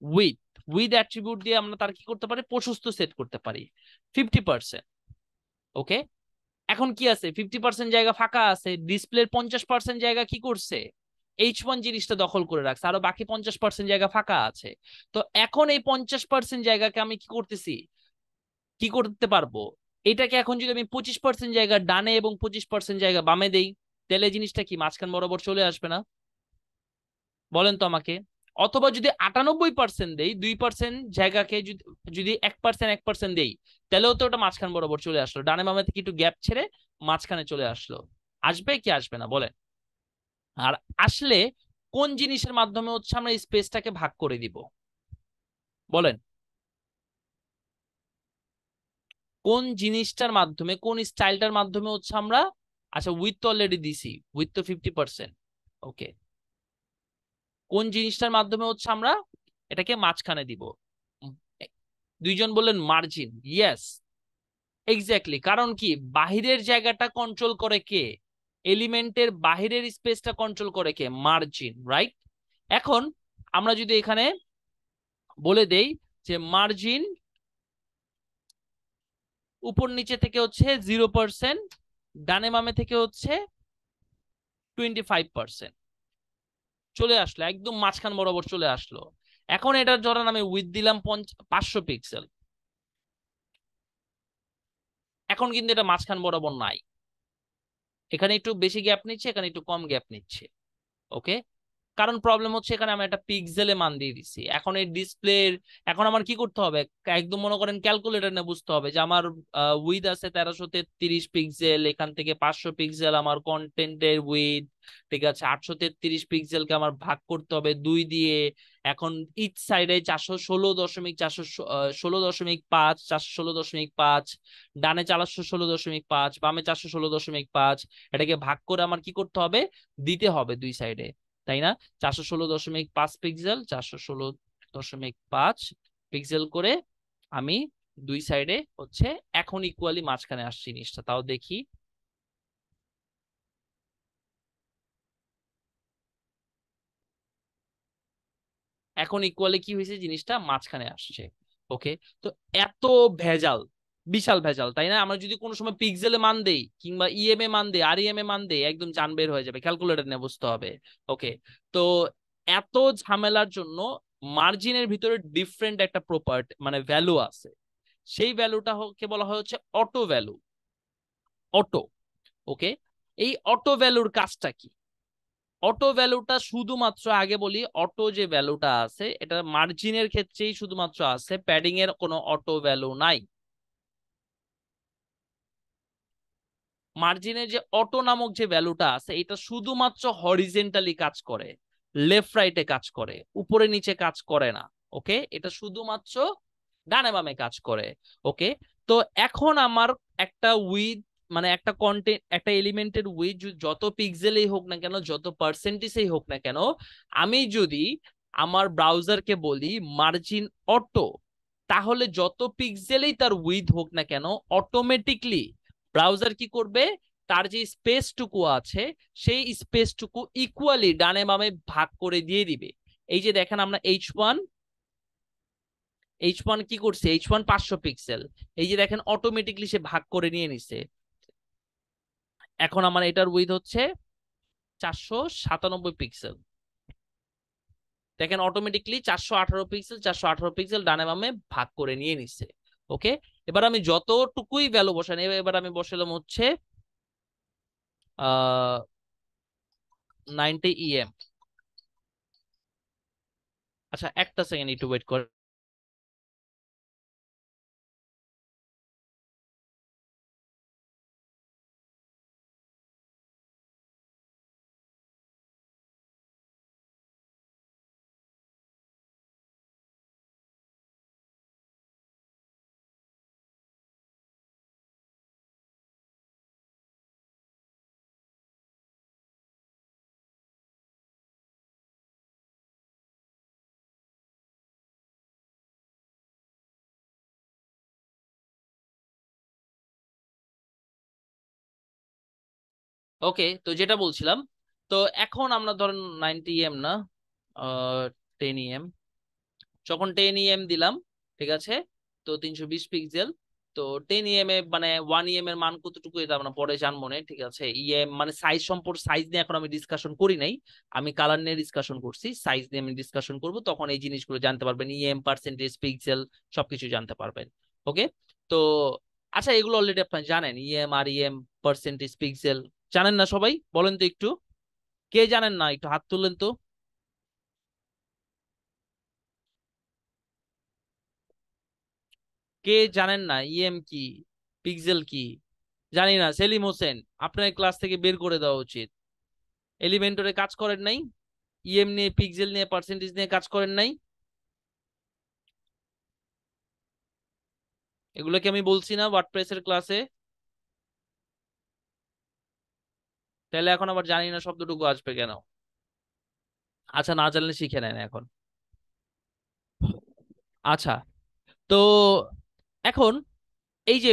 উইথ, উইথ অ্যাট্রিবিউট দিয়ে আমরা তার কি করতে পারি, প্রশস্ত সেট করতে পারি 50%। ওকে, এখন কি আছে, 50% জায়গা ফাঁকা আছে, ডিসপ্লের 50% জায়গা কি করছে, H1 জিনিসটা দখল করে রাখছে, আরো বাকি 50% জায়গা ফাঁকা আছে। তো এখন এই 50% জায়গাকে আমি কি করতেছি, কি করতে পারবো, এটাকে এখন যদি আমি 25% জায়গা ডানে এবং 25% জায়গা বামে দেই, তাহলে জিনিসটা কি মাঝখান বরাবর চলে আসবে না? বলেন তো আমাকে। অথবা যদি 98% দেই, 2% জায়গাকে যদি যদি 1% দেই, তাহলেও তো ওটা মাঝখান বরাবর চলে আসলো, ডানে বামে থেকে একটু গ্যাপ ছেড়ে মাঝখানে চলে আসলো। আসবে কি আসবে না বলেন? আর আসলে কোন জিনিসের মাধ্যমে হচ্ছে আমরা স্পেসটাকে ভাগ করে দিব, বলেন? কোন জিনিসটার মাধ্যমে, কোন স্টাইলটার মাধ্যমে হচ্ছে আমরা, আচ্ছা উইথ তো অলরেডি দিছি, উইথ তো 50%। ওকে, কোন জিনিসটার মাধ্যমে হচ্ছে আমরা এটাকে মাঝখানে দিব? উম, দুইজন বললেন মার্জিন, ইয়েস, এক্স্যাক্টলি, কারণ কি বাহিরের জায়গাটা কন্ট্রোল করে কে? এলিমেন্টের বাহিরের স্পেসটা কন্ট্রোল করে কে? Margin, right? এখন আমরা যদি এখানে বলে দেই যে মার্জিন উপর নিচে থেকে হচ্ছে 0%, ডানে বামে থেকে হচ্ছে 25%, চলে আসলো একদম মাঝখান বরাবর চলে আসলো। এখন এটার ধরেন আমি উইথ দিলাম 500 পিক্সেল। এখন কিন্তু এটা মাঝখান বরাবর নাই, এখানে একটু বেশি গ্যাপ নিচ্ছে, এখানে একটু কম গ্যাপ নিচ্ছে। ওকে, কারণ প্রবলেম হচ্ছে এখানে আমি একটা পিক্সেলে মান দিয়ে দিছি। এখন এই ডিসপ্লের, এখন আমার কি করতে হবে, একদম মনে করেন ক্যালকুলেটর নিয়ে বুঝতে হবে যে আমার উইথ আছে 1333 পিক্সেল, এখান থেকে 500 পিক্সেল আমার কন্টেন্টের উইথ, ঠিক আছে? 833 পিক্সেলকে আমার ভাগ করতে হবে 2 দিয়ে। এখন ইচ সাইডে 416.5, 416.5, ডানে 416.5, বামে 416.5, এটাকে ভাগ করে আমার কি করতে হবে, দিতে হবে দুই সাইডে, তাই না? 416.5 পিক্সেল, 416.5 পিক্সেল করে আমি দুই সাইডে হচ্ছে, এখন ইকুয়ালি মাঝখানে আসছে জিনিসটা, তাও দেখি। এখন ইকুয়ালি কি হয়েছে, জিনিসটা মাঝখানে আসছে। ওকে, তো এত ভেজাল, বিশাল ভেজাল, তাই না? আমরা যদি কোনো সময় পিক্সেলে মান দেই কিংবা ইএমএ মান দেই, আর ইএমএ মান দেই, একদম জান বের হয়ে যাবে, ক্যালকুলেটর নিয়ে বুঝতে হবে। ওকে, তো এত ঝামেলার জন্য মার্জিনের ভিতরে ডিফারেন্ট একটা প্রপার্টি মানে ভ্যালু আছে, সেই ভ্যালুটা কে বলা হয় হচ্ছে অটো ভ্যালু। অটো, ওকে, এই অটো ভ্যালুর কাজটা কি? অটো ভ্যালুটা শুধুমাত্র, আগে বলি, অটো যে ভ্যালুটা আছে এটা মার্জিনের ক্ষেত্রেই শুধুমাত্র আছে, প্যাডিং এর কোনো অটো ভ্যালু নাই। মার্জিনের যে অটো নামক যে ভ্যালুটা আছে এটা শুধুমাত্র হরিজেন্টালি কাজ করে, লেফট রাইটে কাজ করে, উপরে নিচে কাজ করে না। ওকে, এটা শুধুমাত্র ডানে বামে কাজ করে। ওকে, তো এখন আমার একটা উইথ, মানে একটা কন্টেন্ট, একটা এলিমেন্টের উইথ যত পিক্সেলেই হোক না কেন, যত পার্সেন্টেজেই হোক না কেন, আমি যদি আমার ব্রাউজারকে বলি মার্জিন অটো, তাহলে যত পিক্সেলেই তার উইথ হোক না কেন, অটোমেটিকলি ব্রাউজার কি করবে, তার যে স্পেসটুকু আছে সেই স্পেসটুকু ইকুয়ালি ডানে বামে ভাগ করে দিয়ে দিবে। এই যে দেখেন আমরা এইচ ওয়ান কি করছে, এইচ ওয়ান 500 পিক্সেল, এই যে দেখেন অটোমেটিকলি সে ভাগ করে নিয়ে নিছে। এখন আমার এটার উইথ হচ্ছে 497 পিক্সেল, দেখেন অটোমেটিকলি 418 পিক্সেল, 418 পিক্সেল ডানে বামে ভাগ করে নিয়ে নিছে। ওকে, এবার আমি যতটুকুই ভ্যালু বসাই, এবার আমি বসালাম হচ্ছে 90 EM। আচ্ছা একটা সেকেন্ড একটু ওয়েট করে। ওকে, তো যেটা বলছিলাম, তো এখন আমরা ধরেন 90 EM না, 10 EM, যখন 10 EM দিলাম, ঠিক আছে, তো 320 পিক্সেল, তো 10 EM এ মানে 1 EM এর মান কতটুকু এটা আমরা পরে জানবো না, ঠিক আছে? ইএম মানে সাইজ, সম্পর্ক সাইজ নিয়ে এখন আমি ডিসকাশন করি নাই, আমি কালার নিয়ে ডিসকাশন করছি, সাইজ নিয়ে আমি ডিসকাশন করব, তখন এই জিনিসগুলো জানতে পারবেন, ইএম, পার্সেন্টেজ, পিক্সেল, সবকিছু জানতে পারবেন। ওকে, তো আচ্ছা এগুলো অলরেডি আপনি জানেন, ইএম আর ইএম, পার্সেন্টেজ, পিক্সেল, জানেন না সবাই? বলেন তো একটু, কে জানেন না একটু হাত তুলেন তো। কে জানেন না ইএম কি, পিক্সেল কি? জানি না, সেলিম হোসেন, আপনার ক্লাস থেকে বের করে দেওয়া উচিত। এলিমেন্টরে কাজ করেন নাই? ইএম নিয়ে, পিক্সেল নিয়ে, পার্সেন্টেজ নিয়ে কাজ করেন নাই? এগুলো কি আমি বলছি না ওয়ার্ডপ্রেসের ক্লাসে? তাহলে এখন আবার জানি না শব্দটুকু আসবে কেন? আচ্ছা, না জানলে শিখে নেন এখন। আচ্ছা, তো এখন এই যে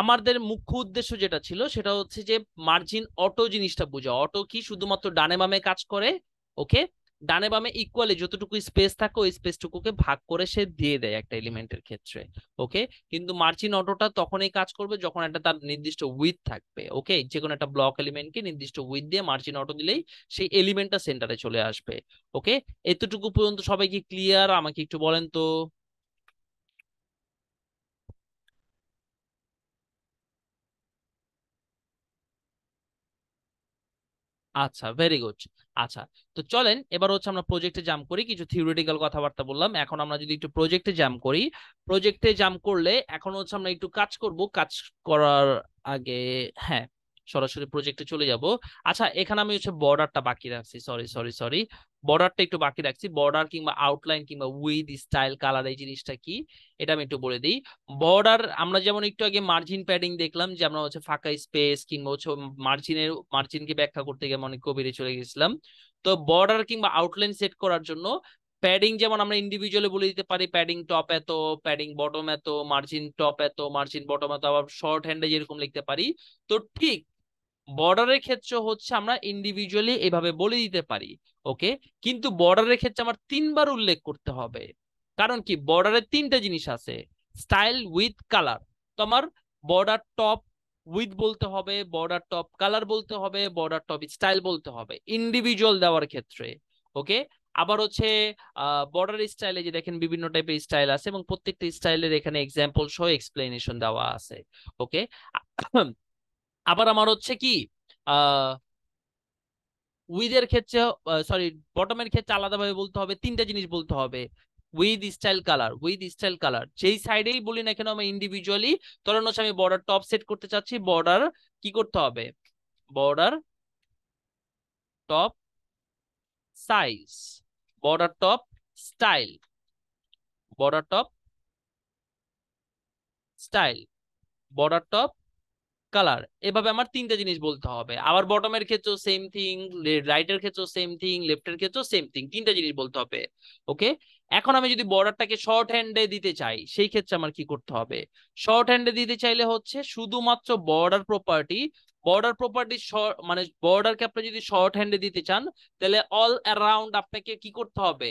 আমাদের মুখ্য উদ্দেশ্য যেটা ছিল সেটা হচ্ছে যে মার্জিন অটো জিনিসটা বোঝা। অটো কি শুধুমাত্র ডানে বামে কাজ করে, ওকে, ডানে বামে ইকুয়ালি যতটুকু স্পেস থাকে ওই স্পেসটুকুকে ভাগ করে সে দিয়ে দেয় একটা এলিমেন্টের ক্ষেত্রে, ওকে। কিন্তু মার্জিন অটোটা তখনই কাজ করবে যখন একটা তার নির্দিষ্ট উইথ থাকবে, ওকে। যে কোনো একটা ব্লক এলিমেন্টকে নির্দিষ্ট উইথ দিয়ে মার্জিন অটো দিলেই সেই এলিমেন্টটা সেন্টারে চলে আসবে, ওকে। এতটুকু পর্যন্ত সবাই কি ক্লিয়ার? আমাকে একটু বলেন তো। আচ্ছা, ভেরি গুড। আচ্ছা, তো চলেন এবার হচ্ছে আমরা প্রজেক্টে জাম্প করি। কিছু থিওরিটিক্যাল কথাবার্তা বললাম, এখন আমরা যদি একটু প্রজেক্টে জাম্প করি। প্রজেক্টে জাম্প করলে এখন হচ্ছে আমরা একটু কাজ করব। কাজ করার আগে, হ্যাঁ, সরাসরি প্রজেক্টে চলে যাব। আচ্ছা, এখানে আমি হচ্ছে বর্ডারটা বাকি রাখছি, সরি সরি সরি, বর্ডারটা একটু বাকি রাখছি। বর্ডার কিংবা আউটলাইন কিংবা উইথ স্টাইল কালার এই জিনিসটা কি এটা আমি একটু বলে দিই। বর্ডার আমরা যেমন একটু আগে মার্জিন প্যাডিং দেখলাম, যে আমরা হচ্ছে ফাঁকা স্পেস কিংবা হচ্ছে মার্জিনকে ব্যাখ্যা করতে গিয়ে অনেক গভীরে চলে গেছিলাম। তো বর্ডার কিংবা আউটলাইন সেট করার জন্য প্যাডিং যেমন আমরা ইন্ডিভিজুয়ালি বলে দিতে পারি, প্যাডিং টপ এত, প্যাডিং বটম এত, মার্জিন টপ এত, মার্জিন বটম এত, আবার শর্ট হ্যান্ডে যেরকম লিখতে পারি। তো ঠিক বর্ডারের ক্ষেত্রে হচ্ছে আমরা ইন্ডিভিজুয়ালি এভাবে বলে দিতে পারি, ওকে। কিন্তু বর্ডারের ক্ষেত্রে আমার তিনবার উল্লেখ করতে হবে। কারণ কি, বর্ডারের তিনটা জিনিস আছে, স্টাইল উইথ কালার। তো আমার বর্ডার টপ উইথ বলতে হবে, বর্ডার টপ কালার বলতে হবে, বর্ডার টপ স্টাইল বলতে হবে ইন্ডিভিজুয়াল দেওয়ার ক্ষেত্রে, ওকে। আবার হচ্ছে বর্ডার স্টাইলে যে দেখেন বিভিন্ন টাইপের স্টাইল আছে এবং প্রত্যেকটা স্টাইলের এখানে এক্সাম্পল সহ এক্সপ্লেনেশন দেওয়া আছে, ওকে। আবার আমার হচ্ছে কি আহ উইথের ক্ষেত্রে, সরি, বটমের ক্ষেত্রে আলাদাভাবে বলতে হবে, তিনটা জিনিস বলতে হবে, with style colour, with style colour যেই সাইডেই বলি না কেন আমি ইন্ডিভিজুয়ালি। ধরেন হচ্ছে আমি বর্ডার টপ সেট করতে চাচ্ছি, বর্ডার কি করতে হবে, border top size, border top style, border top style, border top colour, এভাবে আমার তিনটা জিনিস বলতে হবে। আবার বটমের ক্ষেত্রেও সেম থিং, রাইটের ক্ষেত্রেও সেম থিং, লেফটের ক্ষেত্রেও সেম থিং, তিনটা জিনিস বলতে হবে, ওকে। এখন আমি যদি বর্ডারটাকে শর্ট হ্যান্ডে দিতে চাই সেই ক্ষেত্রে আমার কি করতে হবে? শর্ট হ্যান্ডে দিতে চাইলে হচ্ছে শুধুমাত্র বর্ডার প্রপার্টি, বর্ডার প্রপার্টি মানে বর্ডারকে আপনি যদি শর্ট হ্যান্ডে দিতে চান তাহলে অল অ্যারাউন্ড আপনাকে কি করতে হবে?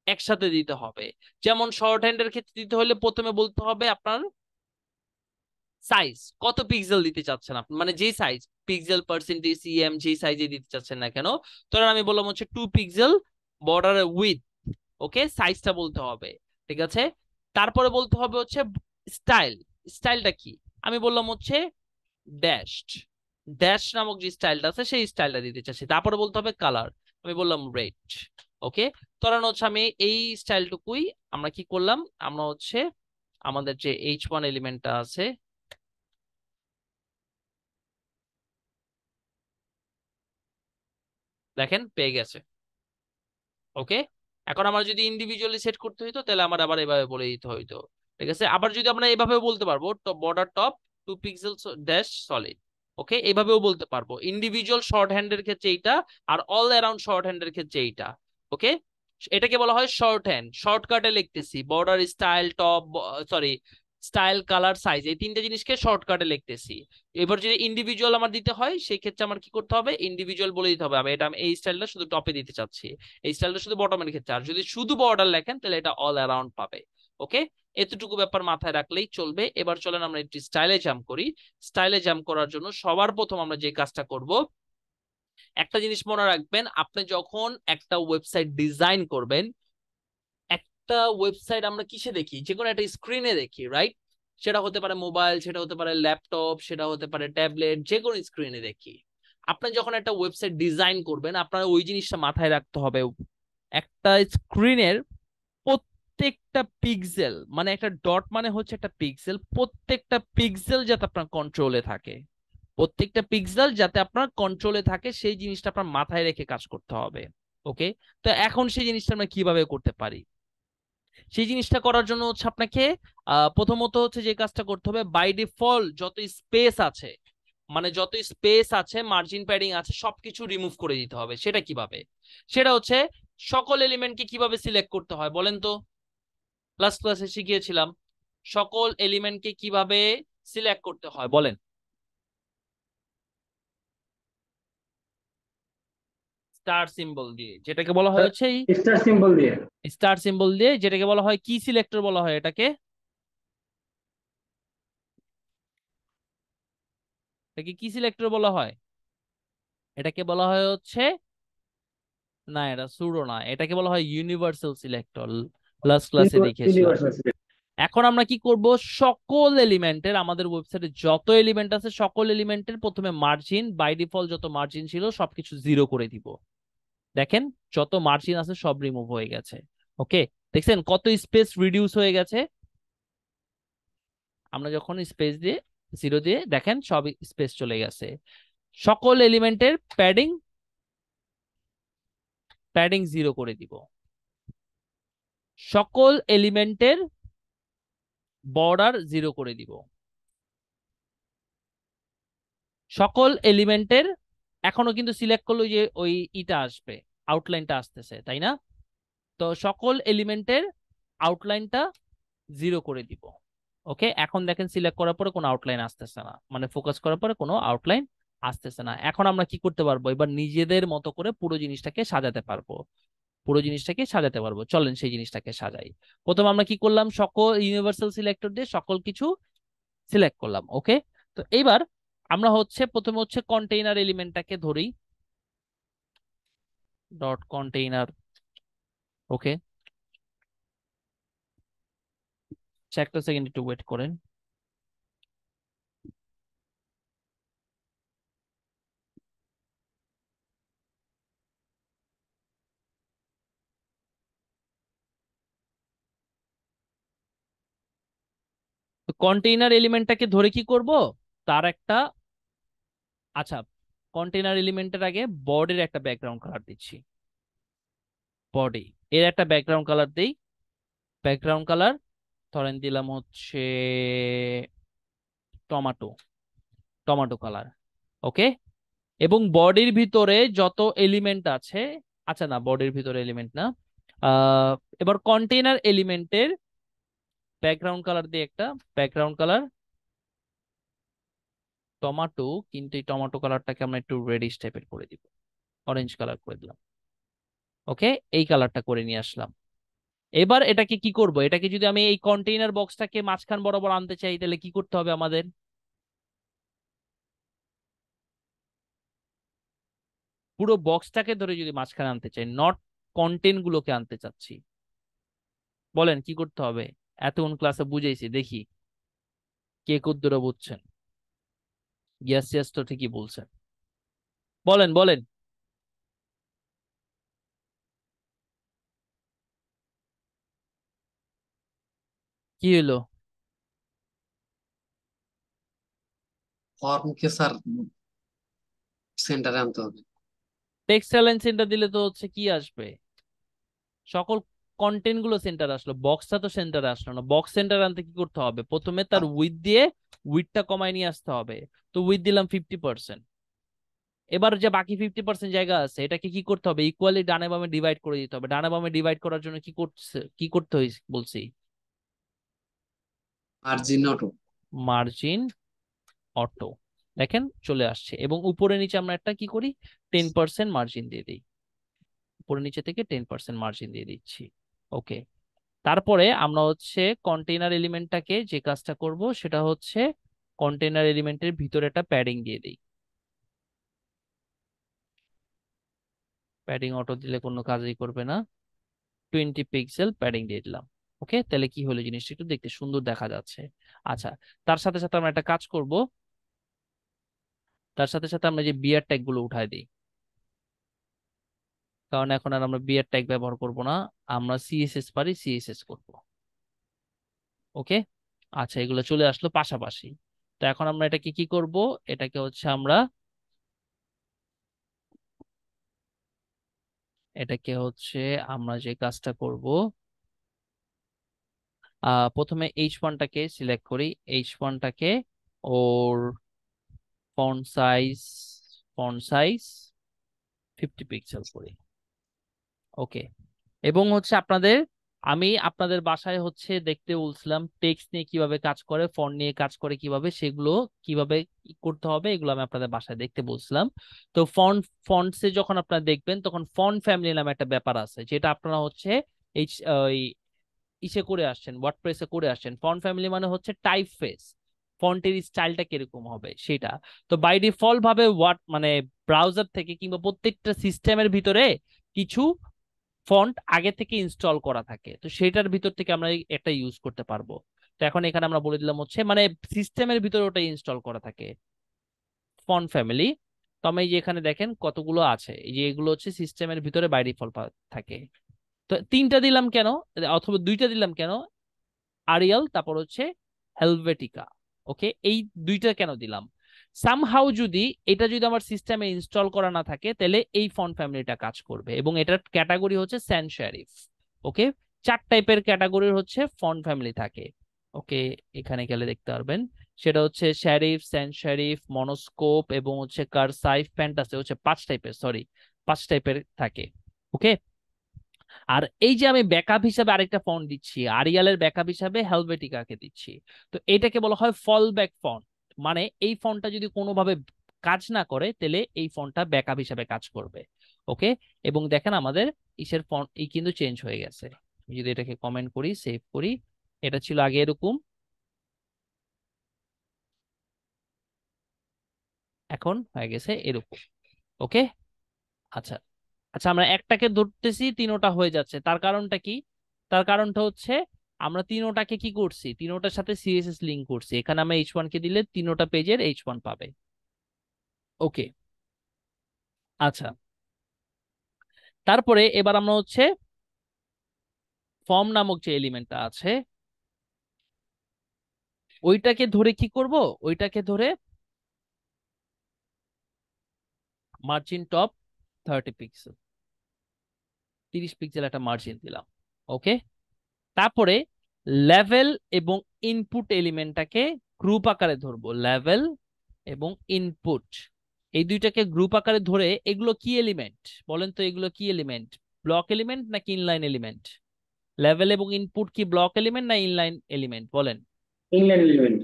একসাথে দিতে হবে। যেমন শর্ট হ্যান্ডের ক্ষেত্রে দিতে হলে প্রথমে বলতে হবে আপনার সাইজ, কত পিক্সেল দিতে চাচ্ছেন আপনি, মানে যে সাইজ, পিক্সেল পার্সেন্টেজ সিএম যে সাইজে দিতে চাচ্ছেন না কেন। ধরেন আমি বললাম হচ্ছে 2 পিক্সেল বর্ডারের উইথ, ওকে, সাইজটা বলতে হবে, ঠিক আছে। তারপরে বলতে হবে হচ্ছে স্টাইল, স্টাইলটা কি, আমি বললাম হচ্ছে ড্যাশড, ড্যাশ নামক যে স্টাইলটা আছে সেই স্টাইলটা দিতে চাচ্ছি। তারপরে বলতে হবে কালার, আমি বললাম রেড, ওকে। ধরেন হচ্ছে আমি এই স্টাইলটুকুই আমরা কি করলাম, আমরা হচ্ছে আমাদের যে H1 এলিমেন্টটা আছে, দেখেন পেয়ে গেছে, ওকে। এখন আমার যদি ইন্ডিভিজুয়ালি সেট করতে হইতো তাহলে আমার আবার এভাবে বলে দিতে হইতো, ঠিক আছে। আবার যদি আমরা এভাবে বলতে পারবো, border top 2 pixel dash solid, okay, এভাবেও বলতে পারবো। ইন্ডিভিজুয়াল শর্ট হ্যান্ডের ক্ষেত্রে এইটা, আর অল অ্যারাউন্ড শর্ট হ্যান্ডের ক্ষেত্রে এইটা, ওকে। এটাকে বলা হয় শর্ট হ্যান্ড। শর্টকাটে লিখতেছি border style top, sorry, style colour size, এই তিনটা জিনিসকে শর্টকাটে লিখতেছি। এবার যদি ইন্ডিভিজুয়াল আমার দিতে হয় সেই ক্ষেত্রে আমার কি করতে হবে, ইন্ডিভিজুয়াল বলে দিতে হবে, আমি এই স্টাইলটা শুধু টপে দিতে চাচ্ছি, এই স্টাইলটা শুধু বটমের ক্ষেত্রে। আর যদি শুধু বর্ডার লেখেন তাহলে এটা অল অ্যারাউন্ড পাবে, ওকে। এতটুকু ব্যাপার মাথায় রাখলেই চলবে। এবার চলেন আমরা একটু স্টাইলে জাম্প করি। স্টাইলে জাম্প করার জন্য সবার প্রথম আমরা যে কাজটা করব, একটা জিনিস মনে রাখবেন, আপনি যখন একটা ওয়েবসাইট ডিজাইন করবেন, একটা ওয়েবসাইট আমরা কিসে দেখি, যে কোনো একটা স্ক্রিনে দেখি, রাইট? সেটা হতে পারে মোবাইল, সেটা হতে পারে ল্যাপটপ, সেটা হতে পারে ট্যাবলেট, যে কোনো স্ক্রিনে দেখি। আপনি যখন একটা ওয়েবসাইট ডিজাইন করবেন আপনার ওই জিনিসটা মাথায় রাখতে হবে, একটা স্ক্রিনের প্রত্যেকটা পিক্সেল, মানে একটা ডট মানে হচ্ছে একটা পিক্সেল, প্রত্যেকটা পিক্সেল যাতে আপনার কন্ট্রোলে থাকে, প্রত্যেকটা পিক্সেল যাতে আপনার কন্ট্রোলে থাকে সেই জিনিসটা আপনার মাথায় রেখে কাজ করতে হবে, ওকে। তো এখন সেই জিনিসটা আমরা কিভাবে করতে পারি? সেই জিনিসটা করার জন্য হচ্ছে আপনাকে প্রথমত হচ্ছে যে কাজটা করতে হবে, বাই ডিফল্ট যত স্পেস আছে, মানে যত স্পেস আছে, মার্জিন প্যাডিং আছে, সবকিছু রিমুভ করে দিতে হবে। সেটা কিভাবে? সেটা হচ্ছে সকল এলিমেন্টকে কিভাবে সিলেক্ট করতে হয় বলেন তো, ক্লাসে শিখিয়েছিলাম সকল এলিমেন্টকে কিভাবে সিলেক্ট করতে হয় বলেন? স্টার সিম্বল দিয়ে, যেটাকে বলা হয় হচ্ছে স্টার সিম্বল দিয়ে। স্টার সিম্বল দিয়ে, যেটাকে বলা হয় কি সিলেক্টর বলা হয় এটাকে? এটাকে কি সিলেক্টর বলা হয়? এটাকে বলা হয় হচ্ছে, না এটা সুডো না, এটাকে বলা হয় ইউনিভার্সাল সিলেক্টর। লাস্ট ক্লাসে দেখিয়েছিলাম। Universal select. এখন আমরা কি করব, সকল এলিমেন্টের, আমাদের ওয়েবসাইটে যত এলিমেন্ট আছে সকল এলিমেন্টের প্রথমে মার্জিন, বাই ডিফল্ট যত মার্জিন ছিল সবকিছু জিরো করে দিব। দেখেন, যত মার্জিন আছে সব রিমুভ হয়ে গেছে। ওকে, দেখছেন কত স্পেস রিডিউস হয়ে গেছে? আমরা যখন স্পেস দিয়ে জিরো দিয়ে দেখেন সব স্পেস চলে গেছে। সকল এলিমেন্টের প্যাডিং প্যাডিং জিরো করে দিব। সকল এলিমেন্টের বর্ডার জিরো করে দিব। সকল এলিমেন্টের, এখনো কিন্তু সিলেক্ট করলো যে ওই ইটা আসবে, আউটলাইনটা আসতেছে তাই না? তো সকল এলিমেন্টের আউটলাইনটা জিরো করে দিব। ওকে, এখন দেখেন সিলেক্ট করার পরে কোনো আউটলাইন আসতেছে না, মানে ফোকাস করার পরে কোনো আউটলাইন আসতেছে না। এখন আমরা কি করতে পারবো, এবার নিজেদের মতো করে পুরো জিনিসটাকে সাজাতে পারবো। পুরো জিনিসটাকে সাজাতে পারবো, চলেন সেই জিনিসটাকে সাজাই। প্রথম আমরা কি করলাম, সকল ইউনিভার্সাল সিলেক্টর দিয়ে সকল কিছু সিলেক্ট করলাম। ওকে, তো এইবার আমরা হচ্ছে প্রথমে হচ্ছে কন্টেইনার এলিমেন্টটাকে ধরি, ডট কন্টেইনার। ওকে, একটা সেকেন্ড একটু ওয়েট করেন। তো কন্টেইনার এলিমেন্টটাকে ধরে কি করব, তার একটা, আচ্ছা, কন্টেইনার এলিমেন্টের আগে বডির একটা ব্যাকগ্রাউন্ড কালার দিচ্ছি। বডি এর একটা ব্যাকগ্রাউন্ড কালার দেই। ব্যাকগ্রাউন্ড কালার ধরেন দিলাম হচ্ছে টমেটো, টমেটো কালার। ওকে, এবং বডির ভিতরে যত এলিমেন্ট আছে, আচ্ছা না বডির ভিতরে এলিমেন্ট না, আহ এবার কন্টেইনার এলিমেন্টের ব্যাকগ্রাউন্ড কালার দিয়ে একটা ব্যাকগ্রাউন্ড কালার টমেটো, কিন্তু এই টমেটো কালারটাকে আমরা একটু রেডিশ টাইপের করে দিব, অরেঞ্জ কালার করে দিলাম। ওকে, এই কালারটা করে নিয়ে আসলাম। এবার এটাকে কি করব, এটাকে যদি আমি এই কন্টেইনার বক্সটাকে মাঝখান বরাবর আনতে চাই তাহলে কি করতে হবে আমাদের? পুরো বক্সটাকে ধরে যদি মাঝখানে আনতে চাই, নট কন্টেন্ট গুলোকে আনতে চাচ্ছি, বলেন কি করতে হবে? এতক্ষণ ক্লাসে বুঝাইছি, দেখি কে কদ্দুরা বুঝছেন। ইয়াস ইয়াস তো ঠিকই বলছেন, বলেন বলেন। কি হলো? ফর্মকে স্যার সেন্টারে আনতে হবে। টেক্সটাইল লাইন সেন্টার দিলে তো হচ্ছে কি আসবে, সকল কন্টেন্ট গুলো সেন্টার আসলো, বক্সটা তো সেন্টারে আসলো না। বক্স সেন্টার আনতে কি করতে হবে, প্রথমে তার উইথ দিয়ে উইথটা কমায় নিয়ে আসতে হবে। তো উইথ দিলাম 50%। এবার যে বাকি 50% জায়গা আছে এটাকে কি করতে হবে, ইকুয়ালি ডানে বামে ডিভাইড করে দিতে হবে। ডানে বামে ডিভাইড করার জন্য কি করতে হয়েছে বলছি, মার্জিন অটো। Margin auto. দেখেন চলে আসছে, এবং উপরে নিচে আমরা একটা কি করি, 10% মার্জিন দিয়ে দিই। উপরে নিচে থেকে 10% মার্জিন দিয়ে দিচ্ছি। ওকে, তারপরে আমরা হচ্ছে কন্টেইনার এলিমেন্টটাকে যে কাজটা করব সেটা হচ্ছে কন্টেইনার এলিমেন্টের ভিতরে একটা প্যাডিং দিয়ে দিই। প্যাডিং অটো দিলে কোনো কাজই করবে না, 20 পিক্সেল প্যাডিং দিয়ে দিলাম। ওকে, তাহলে কি হলো, জিনিসটা একটু দেখতে সুন্দর দেখা যাচ্ছে। আচ্ছা, তার সাথে সাথে আমরা একটা কাজ করব, তার সাথে সাথে আমরা যে বিয়ার ট্যাগ গুলো উঠাই দিই, কারণ এখন আর আমরা বিয়ার ট্যাগ ব্যবহার করব না, আমরা সিএসএস পারি, সিএসএস করব। ওকে, আচ্ছা, এগুলো চলে আসলো পাশাপাশি। তো এখন আমরা এটাকে কি করব, এটাকে হচ্ছে আমরা, এটাকে হচ্ছে আমরা যে কাজটা করব, প্রথমে H1টাকে সিলেক্ট করি, H1টাকে ওর font size, font size 50 pixel করি। ওকে, এবং হচ্ছে আপনাদের আমি আপনাদের বাসায় হচ্ছে দেখতে বলছিলাম টেক্সট নিয়ে কিভাবে কাজ করে, ফন্ট নিয়ে কাজ করে কিভাবে, সেগুলো কিভাবে করতে হবে এগুলো আমি আপনাদের বাসায় দেখতে বলছিলাম। তো ফন্টসে যখন আপনারা দেখবেন তখন ফন্ট ফ্যামিলি নামে একটা ব্যাপার আছে, যেটা আপনারা হচ্ছে এই ওই ইসে করে আসছেন, ওয়ার্ডপ্রেসে করে আসছেন। ফন্ট ফ্যামিলি মানে হচ্ছে টাইপ ফেস, ফন্টের স্টাইলটা কিরকম হবে সেটা। তো বাই ডিফল্ট ভাবে মানে ব্রাউজার থেকে কিংবা প্রত্যেকটা সিস্টেমের ভিতরে কিছু ফন্ট আগে থেকে ইনস্টল করা থাকে, তো সেটার ভিতর থেকে আমরা একটা ইউজ করতে পারবো। তো এখন এখানে আমরা বলে দিলাম হচ্ছে মানে সিস্টেমের ভিতরে ওটা ইনস্টল করা থাকে ফন্ট ফ্যামিলি। তো আমি এই যে এখানে দেখেন কতগুলো আছে, এই যে এগুলো হচ্ছে সিস্টেমের ভিতরে বাই ডিফল্ট থাকে। তো তিনটা দিলাম কেন, অথবা দুইটা দিলাম কেন, আরিয়াল তারপর হচ্ছে হেলভেটিকা। ওকে, এই দুইটা কেন দিলাম, সামহাউ যদি এটা যদি আমার সিস্টেমে ইনস্টল করা না থাকে তাহলে এই ফন্ট ফ্যামিলিটা কাজ করবে, এবং এটার ক্যাটাগরি হচ্ছে স্যান্স সেরিফ। ওকে, চার টাইপের ক্যাটাগরির হচ্ছে ফন্ট ফ্যামিলি থাকে। ওকে, এখানে গেলে দেখতে পারবেন, সেটা হচ্ছে শেরিফ, স্যান্স সেরিফ, মনোস্কোপ এবং হচ্ছে কারসাইভ ফ্যান্টাসি, হচ্ছে পাঁচ টাইপের, সরি, পাঁচ টাইপের থাকে। ওকে, আর এই যে আমি ব্যাকআপ হিসাবে আরেকটা ফন্ট দিচ্ছি, আরিয়ালের ব্যাকআপ হিসাবে হেলভেটিকাকে দিচ্ছি। তো এটাকে বলা হয় ফল ব্যাক ফন্ট, মানে এই ফন্টটা যদি কোনোভাবে কাজ না করে তাহলে এই ফন্টটা ব্যাকআপ হিসাবে কাজ করবে। ওকে, এবং দেখেন আমাদের ইসের ফন্ট এই কিন্তু চেঞ্জ হয়ে গেছে। আমি যদি এটাকে কমেন্ট করি, সেভ করি, এটা ছিল আগে এরকম, এখন হয়ে গেছে এরকম। ওকে, আচ্ছা, আচ্ছা, আমরা একটাকে ধরতেছি তিনোটা হয়ে যাচ্ছে, তার কারণটা কি? তার কারণটা হচ্ছে আমরা তিনোটাকে কি করছি, তিনোটার সাথে সিএসএস লিংক করছি, এখানে আমরা H1 কে দিলে তিনোটা পেজের H1 পাবে। ওকে, আচ্ছা, তারপরে এবার আমরা হচ্ছে ফর্ম নামক যে এলিমেন্টটা আছে ওইটাকে ধরে কি করব, ওইটাকে ধরে মার্জিন টপ 30 পিক্সেল, 30 পিক্সেল একটা মার্জিন দিলাম। ওকে, তারপরে লেভেল এবং ইনপুট এলিমেন্টটাকে গ্রুপ আকারে ধরবো, লেভেল এবং ইনপুট, এই দুইটাকে গ্রুপ আকারে ধরে, এগুলো কি এলিমেন্ট বলেন তো, এগুলো কি এলিমেন্ট, ব্লক এলিমেন্ট নাকি ইনলাইন এলিমেন্ট? লেভেল এবং ইনপুট কি ব্লক এলিমেন্ট না ইনলাইন এলিমেন্ট বলেন? England element.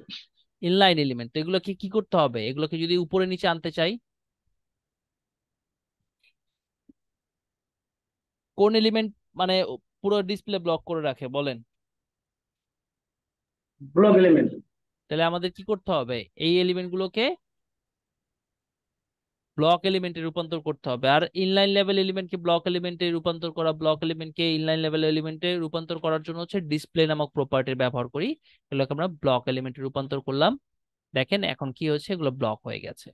Inline element. তো এগুলোকে কি করতে হবে, এগুলোকে যদি উপরে নিচে আনতে চাই, কোন এলিমেন্ট মানে পুরো ডিসপ্লে ব্লক করে রাখে বলেন? Block element. তাহলে আমাদের কি করতে হবে, এই এলিমেন্ট গুলোকে ব্লক এলিমেন্টে রূপান্তর করতে হবে। আর ইনলাইন লেভেল এলিমেন্টকে ব্লক এলিমেন্টে রূপান্তর করা, ব্লক এলিমেন্টকে ইনলাইন লেভেল এলিমেন্টে রূপান্তর করার জন্য হচ্ছে ডিসপ্লে নামক প্রপার্টির ব্যবহার করি। এগুলোকে আমরা ব্লক এলিমেন্টে রূপান্তর করলাম। দেখেন এখন কি হয়েছে, এগুলো ব্লক হয়ে গেছে।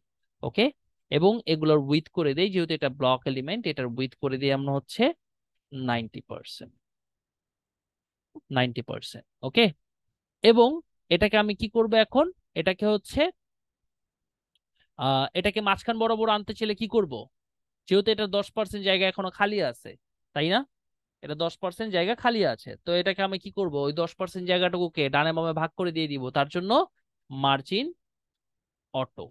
ওকে, এবং এগুলোর উইথ করে দেই, যেহেতু এটা ব্লক এলিমেন্ট এটার উইথ করে দিই আমরা হচ্ছে 90%, 90%। ওকে, এবং এটাকে আমি কি করব এখন, এটাকে হচ্ছে এটাকে মাঝখান বরাবর আনতে চাইলে কি করব, যেহেতু এটা 10% জায়গা এখনো খালি আছে, তাই না? এটা 10% জায়গা খালি আছে, তো এটাকে আমি কি করব, ওই 10% জায়গাটুকুকে ডানে বামে ভাগ করে দিয়ে দিব, তার জন্য মার্জিন অটো।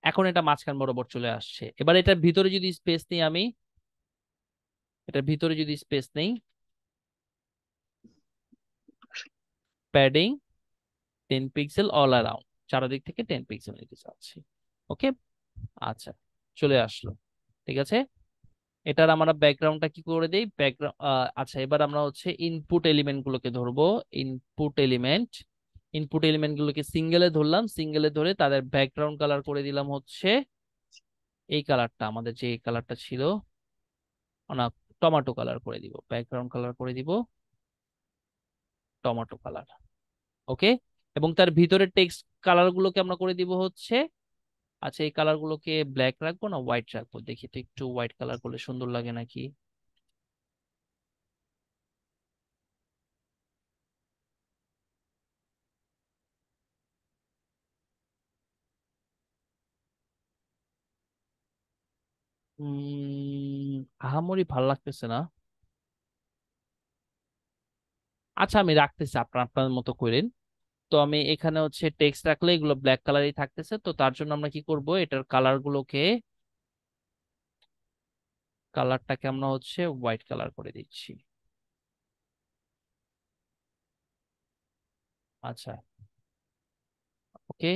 এখন এটা মাঝখান বরাবর চলে আসছে। এবার এটার ভিতরে যদি স্পেস নেই আমি, এটার ভিতরে যদি স্পেস নেই, প্যাডিং 10 পিক্সেল অল অ্যারাউন্ড, চারদিক থেকে 10 পিক্সেল নিতে চাচ্ছি। ওকে, আচ্ছা, চলে আসলো। ঠিক আছে, এটার আমরা ব্যাকগ্রাউন্ডটা কি করে দেই, ব্যাকগ্রাউন্ড। আচ্ছা, এবার আমরা হচ্ছে ইনপুট এলিমেন্ট গুলোকে ধরবো, ইনপুট এলিমেন্ট, ইনপুট এলিমেন্ট গুলোকে সিঙ্গেলে ধরলাম, সিঙ্গেলে ধরে তাদের ব্যাকগ্রাউন্ড কালার করে দিলাম হচ্ছে এই কালারটা, আমাদের যে কালারটা ছিল, না, টমেটো কালার করে দিব, ব্যাকগ্রাউন্ড কালার করে দিব টমেটো কালার। ওকে, এবং তার ভিতরে টেক্সট কালার গুলোকে আমরা করে দিব হচ্ছে, আচ্ছা, এই কালার গুলোকে ব্ল্যাক রাখবো না হোয়াইট রাখবো, দেখি তো একটু হোয়াইট কালার করলে সুন্দর লাগে নাকি। আহামরি ভাল লাগতেছে না। আচ্ছা, আমি রাখতেছি, আপনার আপনার মতো করেন। তো আমি এখানে হচ্ছে টেক্সট রাখলে এগুলো ব্ল্যাক কালারই থাকতেছে, তো তার জন্য আমরা কি করব, এটার কালার গুলোকে কালারটাকে আমরা হচ্ছে হোয়াইট কালার করে দিচ্ছি। আচ্ছা, ওকে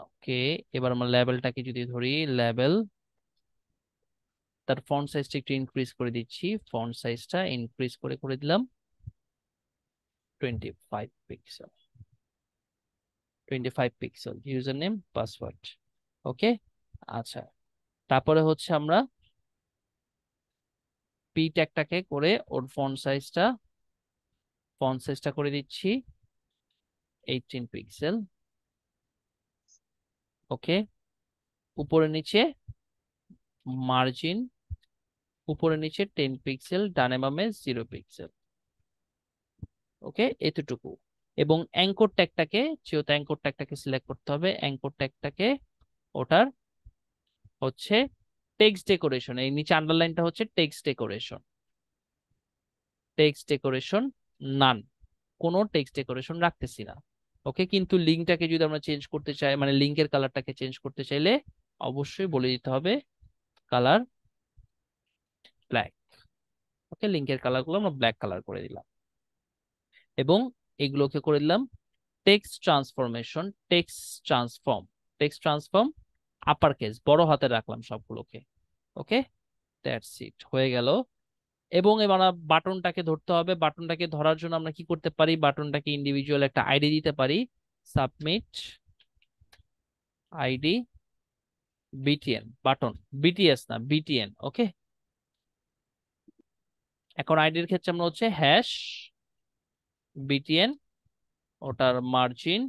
ওকে। এবার আমরা লেভেলটাকে যদি ধরি, লেভেল, তার ফন্ট সাইজটা একটু ইনক্রিজ করে দিচ্ছি, ফন্ট সাইজটা ইনক্রিজ করে করে দিলাম 25 pixel, 25 pixel, user name password. Okay. আচ্ছা, তারপরে হচ্ছে আমরা পি ট্যাগটাকে করে ওর ফন্ট সাইজটা করে দিচ্ছি 18 পিক্সেল। ওকে। উপরে নিচে মার্জিন, উপরে নিচে 10 পিক্সেল, ডানে বামে 0 পিক্সেল। ওকে, এতটুকু। এবং অ্যাঙ্কর ট্যাগটাকে, যেহেতু অ্যাঙ্কর ট্যাগটাকে সিলেক্ট করতে হবে, অ্যাঙ্কর ট্যাগটাকে ওটার হচ্ছে টেক্সট ডেকোরেশন, এই নিচে আন্ডারলাইনটা হচ্ছে টেক্সট ডেকোরেশন, টেক্সট ডেকোরেশন নান, কোনো টেক্সট ডেকোরেশন রাখতেছি না। ওকে, কিন্তু লিঙ্কটাকে যদি আমরা চেঞ্জ করতে চাই, মানে লিঙ্কের কালারটাকে চেঞ্জ করতে চাইলে অবশ্যই বলে দিতে হবে কালার ব্ল্যাক। ওকে, লিঙ্কের কালারগুলো আমরা ব্ল্যাক কালার করে দিলাম এবং এগুলোকে করে দিলাম text transformation, text transform upper case, বড় হাতে রাখলাম সবগুলোকে। ওকে, দ্যাটস ইট, হয়ে গেল। এবং এবার বাটনটাকে ধরতে হবে, বাটনটাকে ধরার জন্য আমরা কি করতে পারি, বাটনটাকে ইন্ডিভিজুয়াল একটা আইডি দিতে পারি, submit ID BTN button, BTS না বিটিএন। ওকে, এখন আইডির ক্ষেত্রে আমরা হচ্ছে হ্যাশ বিটিএন, ওটার মার্জিন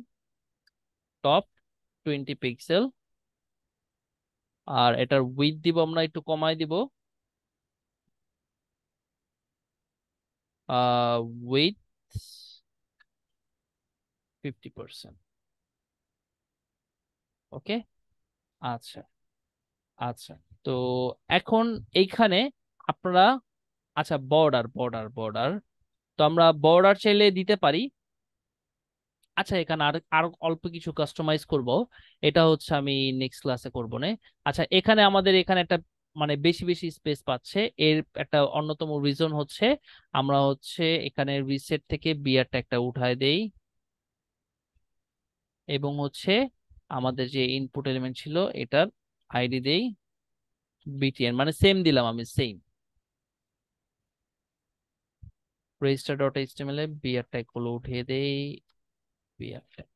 টপ 20 পিক্সেল, আর এটার উইথ দিব আমরা একটু কমাই দিব, উইথ 50%। ওকে। আচ্ছা আচ্ছা, তো এখন এইখানে আপনারা, আচ্ছা বর্ডার, তো আমরা বর্ডার চাইলে দিতে পারি। আচ্ছা, এখানে আর আর অল্প কিছু কাস্টমাইজ করব, এটা হচ্ছে আমি নেক্সট ক্লাসে করব না। আচ্ছা, এখানে আমাদের এখানে একটা মানে বেশি বেশি স্পেস পাচ্ছে, এর একটা অন্যতম রিজন হচ্ছে আমরা হচ্ছে এখানে রিসেট থেকে বিয়ারটা একটা উঠায় দেই এবং হচ্ছে আমাদের যে ইনপুট এলিমেন্ট ছিল এটার আইডি দেই বিটিএন, মানে সেম দিলাম আমি, সেম রেজিস্টার ডট এইচটিএমএল এ বিআর ট্যাগ গুলো উঠিয়ে দেই, বিআর ট্যাগ।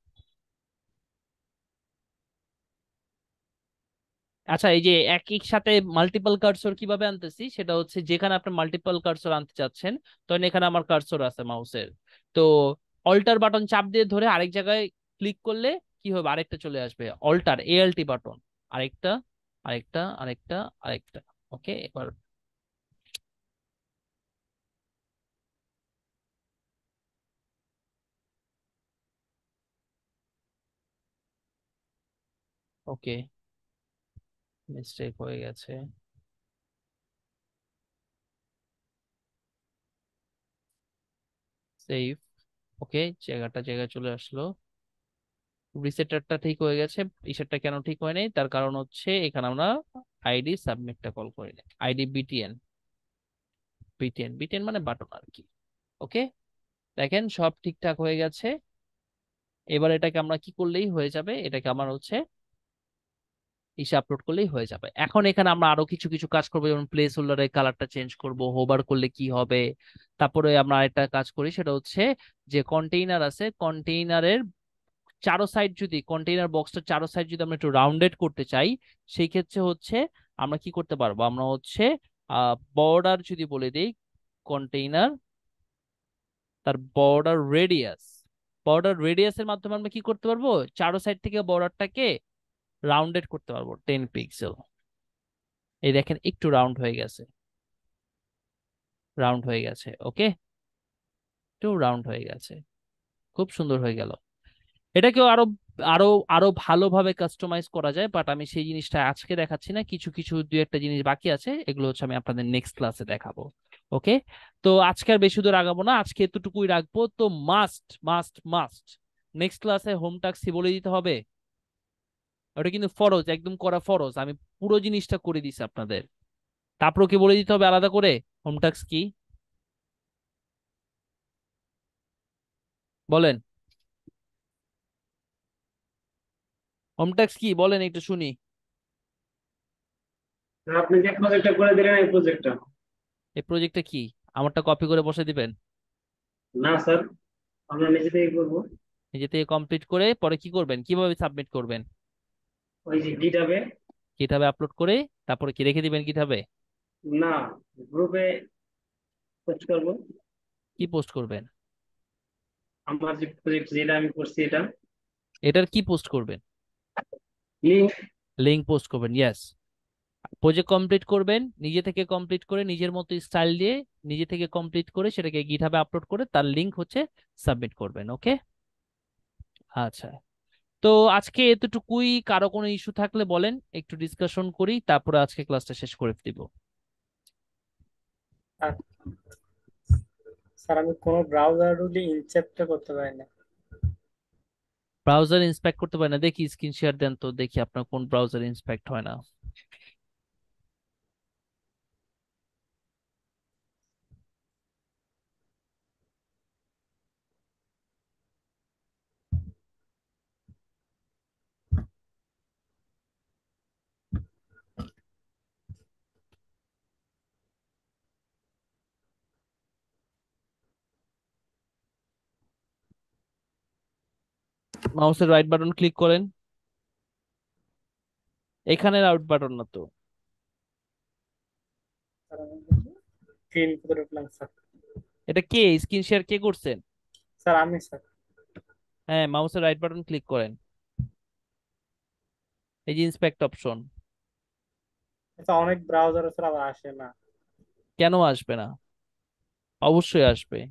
আচ্ছা, এই যে একই সাথে মাল্টিপল কার্সর কিভাবে আনতেছি সেটা হচ্ছে, যেখানে আপনি মাল্টিপল কার্সর আনতে চাচ্ছেন, তখন এখানে আমার কার্সর আছে মাউসের, তো অল্টার বাটন চাপ দিয়ে ধরে আরেক জায়গায় ক্লিক করলে কি হবে, আরেকটা চলে আসবে, অল্টার এএলটি বাটন, আরেকটা আরেকটা আরেকটা আরেকটা। ওকে, এবার ওকে, মিস্টেক হয়ে গেছে, সেভ। ওকে, জায়গায় চলে আসলো, রিসেটারটা ঠিক হয়ে গেছে, ইসেরটা কেন ঠিক হয় নাই, তার কারণ হচ্ছে এখানে আমরা আইডি সাবমিটটা কল করি না, আইডি বিটিএন, বিটিএন মানে বাটন আর কি। ওকে, দেখেন সব ঠিকঠাক হয়ে গেছে। এবার এটাকে আমরা কি করলেই হয়ে যাবে, এটাকে আমার হচ্ছে ইসে আপলোড করলেই হয়ে যাবে। এখন এখানে আমরা আরো কিছু কিছু কাজ করবো, যেমন প্লেস হোল্ডারের কালারটা চেঞ্জ করব, হোভার করলে কি হবে। তারপরে আমরা আরেকটা কাজ করি, সেটা হচ্ছে যে কন্টেইনার আছে, কন্টেইনারের চারো সাইড, যদি কন্টেইনার বক্সটা চারো সাইড যদি আমরা একটু রাউন্ডেড করতে চাই, সেই ক্ষেত্রে হচ্ছে আমরা কি করতে পারবো, আমরা হচ্ছে বর্ডার যদি বলে দিই কন্টেইনার, তার বর্ডার রেডিয়াসের মাধ্যমে আমরা কি করতে পারবো, চারো সাইড থেকে বর্ডারটাকে রাউন্ডেড করতে পারবো 10 পিক্সেল। এই দেখেন একটু রাউন্ড হয়ে গেছে। ওকে, একটু রাউন্ড হয়ে গেছে, খুব সুন্দর হয়ে গেল। এটাকেও আরো আরো আরো ভালোভাবে কাস্টমাইজ করা যায়, বাট আমি সেই জিনিসটা আজকে দেখাচ্ছি না, কিছু কিছু দুই একটা জিনিস বাকি আছে, এগুলো হচ্ছে আমি আপনাদের নেক্সট ক্লাসে দেখাবো। ওকে, তো আজকে আর বেশি দূর আগাবো না, আজকে এতটুকুই রাখবো। তো মাস্ট মাস্ট মাস্ট নেক্সট ক্লাসে হোম টাস্ক বলে দিতে হবে, ওটা কিন্তু ফরজ, একদম করা ফরজ, আমি পুরো জিনিসটা করে দিছি আপনাদের। তারপর কি বলে দিতে হবে আলাদা করে হোম টাস্ক কি বলেন? হোম টাস্ক কি বলেন একটু শুনি। স্যার, আপনি যে প্রজেক্টটা করে দিলেন এই প্রজেক্টটা। এই প্রজেক্টটা কি আমারটা কপি করে বসে দিবেন? না স্যার, আমরা নিজে থেকে করবো। নিজে থেকে কমপ্লিট করে পরে কি করবেন, কিভাবে সাবমিট করবেন? ওই যে গিটহাবে। কিভাবে আপলোড করে তারপরে কি রেখে দিবেন কিভাবে? না, গ্রুপে পোস্ট করবো। কি পোস্ট করবেন? আমার যে প্রজেক্ট যেটা আমি করছি এটা এটার কি পোস্ট করবেন? লিঙ্ক। লিঙ্ক পোস্ট করবেন, ইয়েস। প্রজেক্ট কমপ্লিট করবেন নিজে থেকে, কমপ্লিট করে নিজের মতো স্টাইল দিয়ে নিজে থেকে কমপ্লিট করে সেটাকে গিটহাবে আপলোড করে তার লিঙ্ক হচ্ছে সাবমিট করবেন, ওকে? আচ্ছা, তো আজকে এতটুকুই। কারো কোনো ইস্যু থাকলে বলেন, একটু ডিসকাশন করি, তারপরে আজকে ক্লাসটা শেষ করে দিব। আর স্যার, আমি কোনো ব্রাউজার রুলই ইনসেপ্টটা করতে পারি না। ব্রাউজার ইন্সপেক্ট করতে পারেন না? দেখি স্ক্রিন শেয়ার দেন তো, দেখি আপনার কোন ব্রাউজার ইন্সপেক্ট হয় না। মাউসের রাইট বাটন ক্লিক করেন, এখানে রাইট বাটন না তো। স্যার, আমি স্ক্রিন করে উঠলাম স্যার। এটা কে স্ক্রিন শেয়ার কে করছেন? স্যার, আমি স্যার। হ্যাঁ, মাউসের রাইট বাটন ক্লিক করেন, এই যে ইন্সপেক্ট অপশন। আচ্ছা, অনেক ব্রাউজার স্যার আবার আসে না। কেন আসবে না? অবশ্যই আসবে,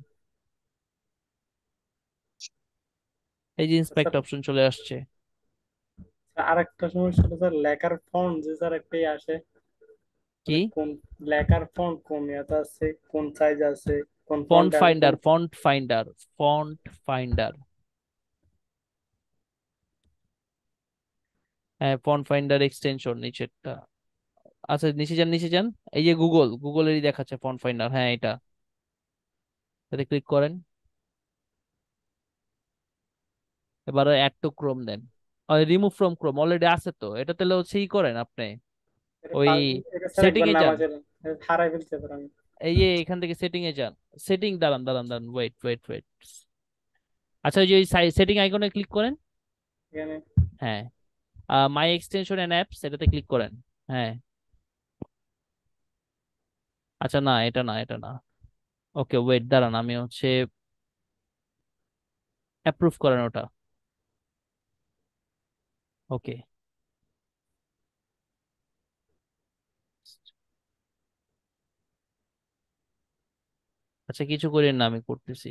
এই যে ইন্সপেক্ট স্যার, অপশন চলে আসছে। আর একটা সমস্যা হলো স্যার, লেখার ফন্ট যে স্যার একটাই আসে। কি? মানে কোন লেখার ফন্ট কোন ইয়াতে আছে, কোন সাইজ আছে, কোন ফন্ট ফন্টে আমি কোন। Finder, font finder, font finder. হ্যাঁ, ফন্ট ফাইন্ডার এক্সটেনশন নিচেরটা। আচ্ছা, নিচে যান, নিচে যান। এই যে গুগলেরই দেখাচ্ছে ফন্ট ফাইন্ডার, হ্যাঁ এটা, এটাতে ক্লিক করেন। এবারে অ্যাড টু ক্রোম দেন, রিমুভ ফ্রম ক্রোম অলরেডি আছে তো, এটা তাহলে হচ্ছে ই করেন আপনি, এটা ওই এটা স্যার সেটিং একবার এ নামা যান। ছিল, হারাই ফেলছে স্যার আমি। এই যে এখান থেকে সেটিং এ যান, সেটিং, দাঁড়ান দাঁড়ান দাঁড়ান, ওয়েট ওয়েট ওয়েট। আচ্ছা, ওই যে সেটিং আইকনে ক্লিক করেন। এখানে হ্যাঁ, মাই এক্সটেনশন এন্ড অ্যাপস এটাতে ক্লিক করেন। হ্যাঁ, আচ্ছা না, এটা না, এটা না। ওকে ওয়েট, দাঁড়ান, আমি হচ্ছে অ্যাপ্রুভ করেন ওটা। ওকে, আচ্ছা কিছু করেন না, আমি করতেছি।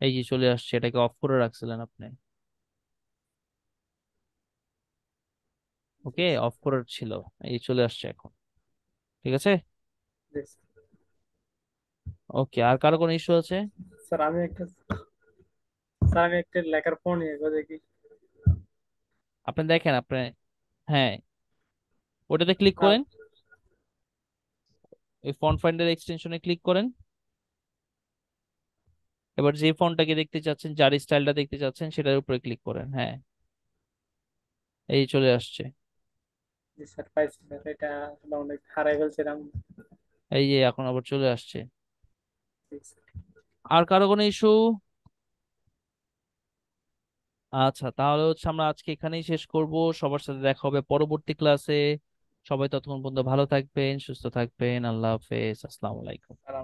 এই যে চলে আসছে, এটাকে অফ করে রাখছিলেন আপনি। ওকে, অফ করার ছিল, এই চলে আসছে এখন। ঠিক আছে, ওকে। আর কারো কোনো ইস্যু আছে? স্যার, আমি একটা লেখার ফন্ট নিয়ে দেখি। আপনি দেখেন আপনি, হ্যাঁ ওটাতে ক্লিক হ্যাঁ, করেন, এই ফন্ট ফাইন্ডার এক্সটেনশনে ক্লিক করেন। এবার যে ফন্টটাকে দেখতে চাচ্ছেন, যার স্টাইলটা দেখতে চাচ্ছেন সেটার উপরে ক্লিক করেন। হ্যাঁ, এই চলে আসছে। জি স্যার, পাইছি স্যার। এটা আসলে অনেক হারাই ফেলছিলাম। এই যে এখন আবার চলে আসছে। জি স্যার। আর কারো কোনো ইস্যু? আচ্ছা, তাহলে হচ্ছে আমরা আজকে এখানেই শেষ করব। সবার সাথে দেখা হবে পরবর্তী ক্লাসে। সবাই ততক্ষণ পর্যন্ত ভালো থাকবেন, সুস্থ থাকবেন। আল্লাহ হাফেজ, আসসালামু আলাইকুম। স্যার,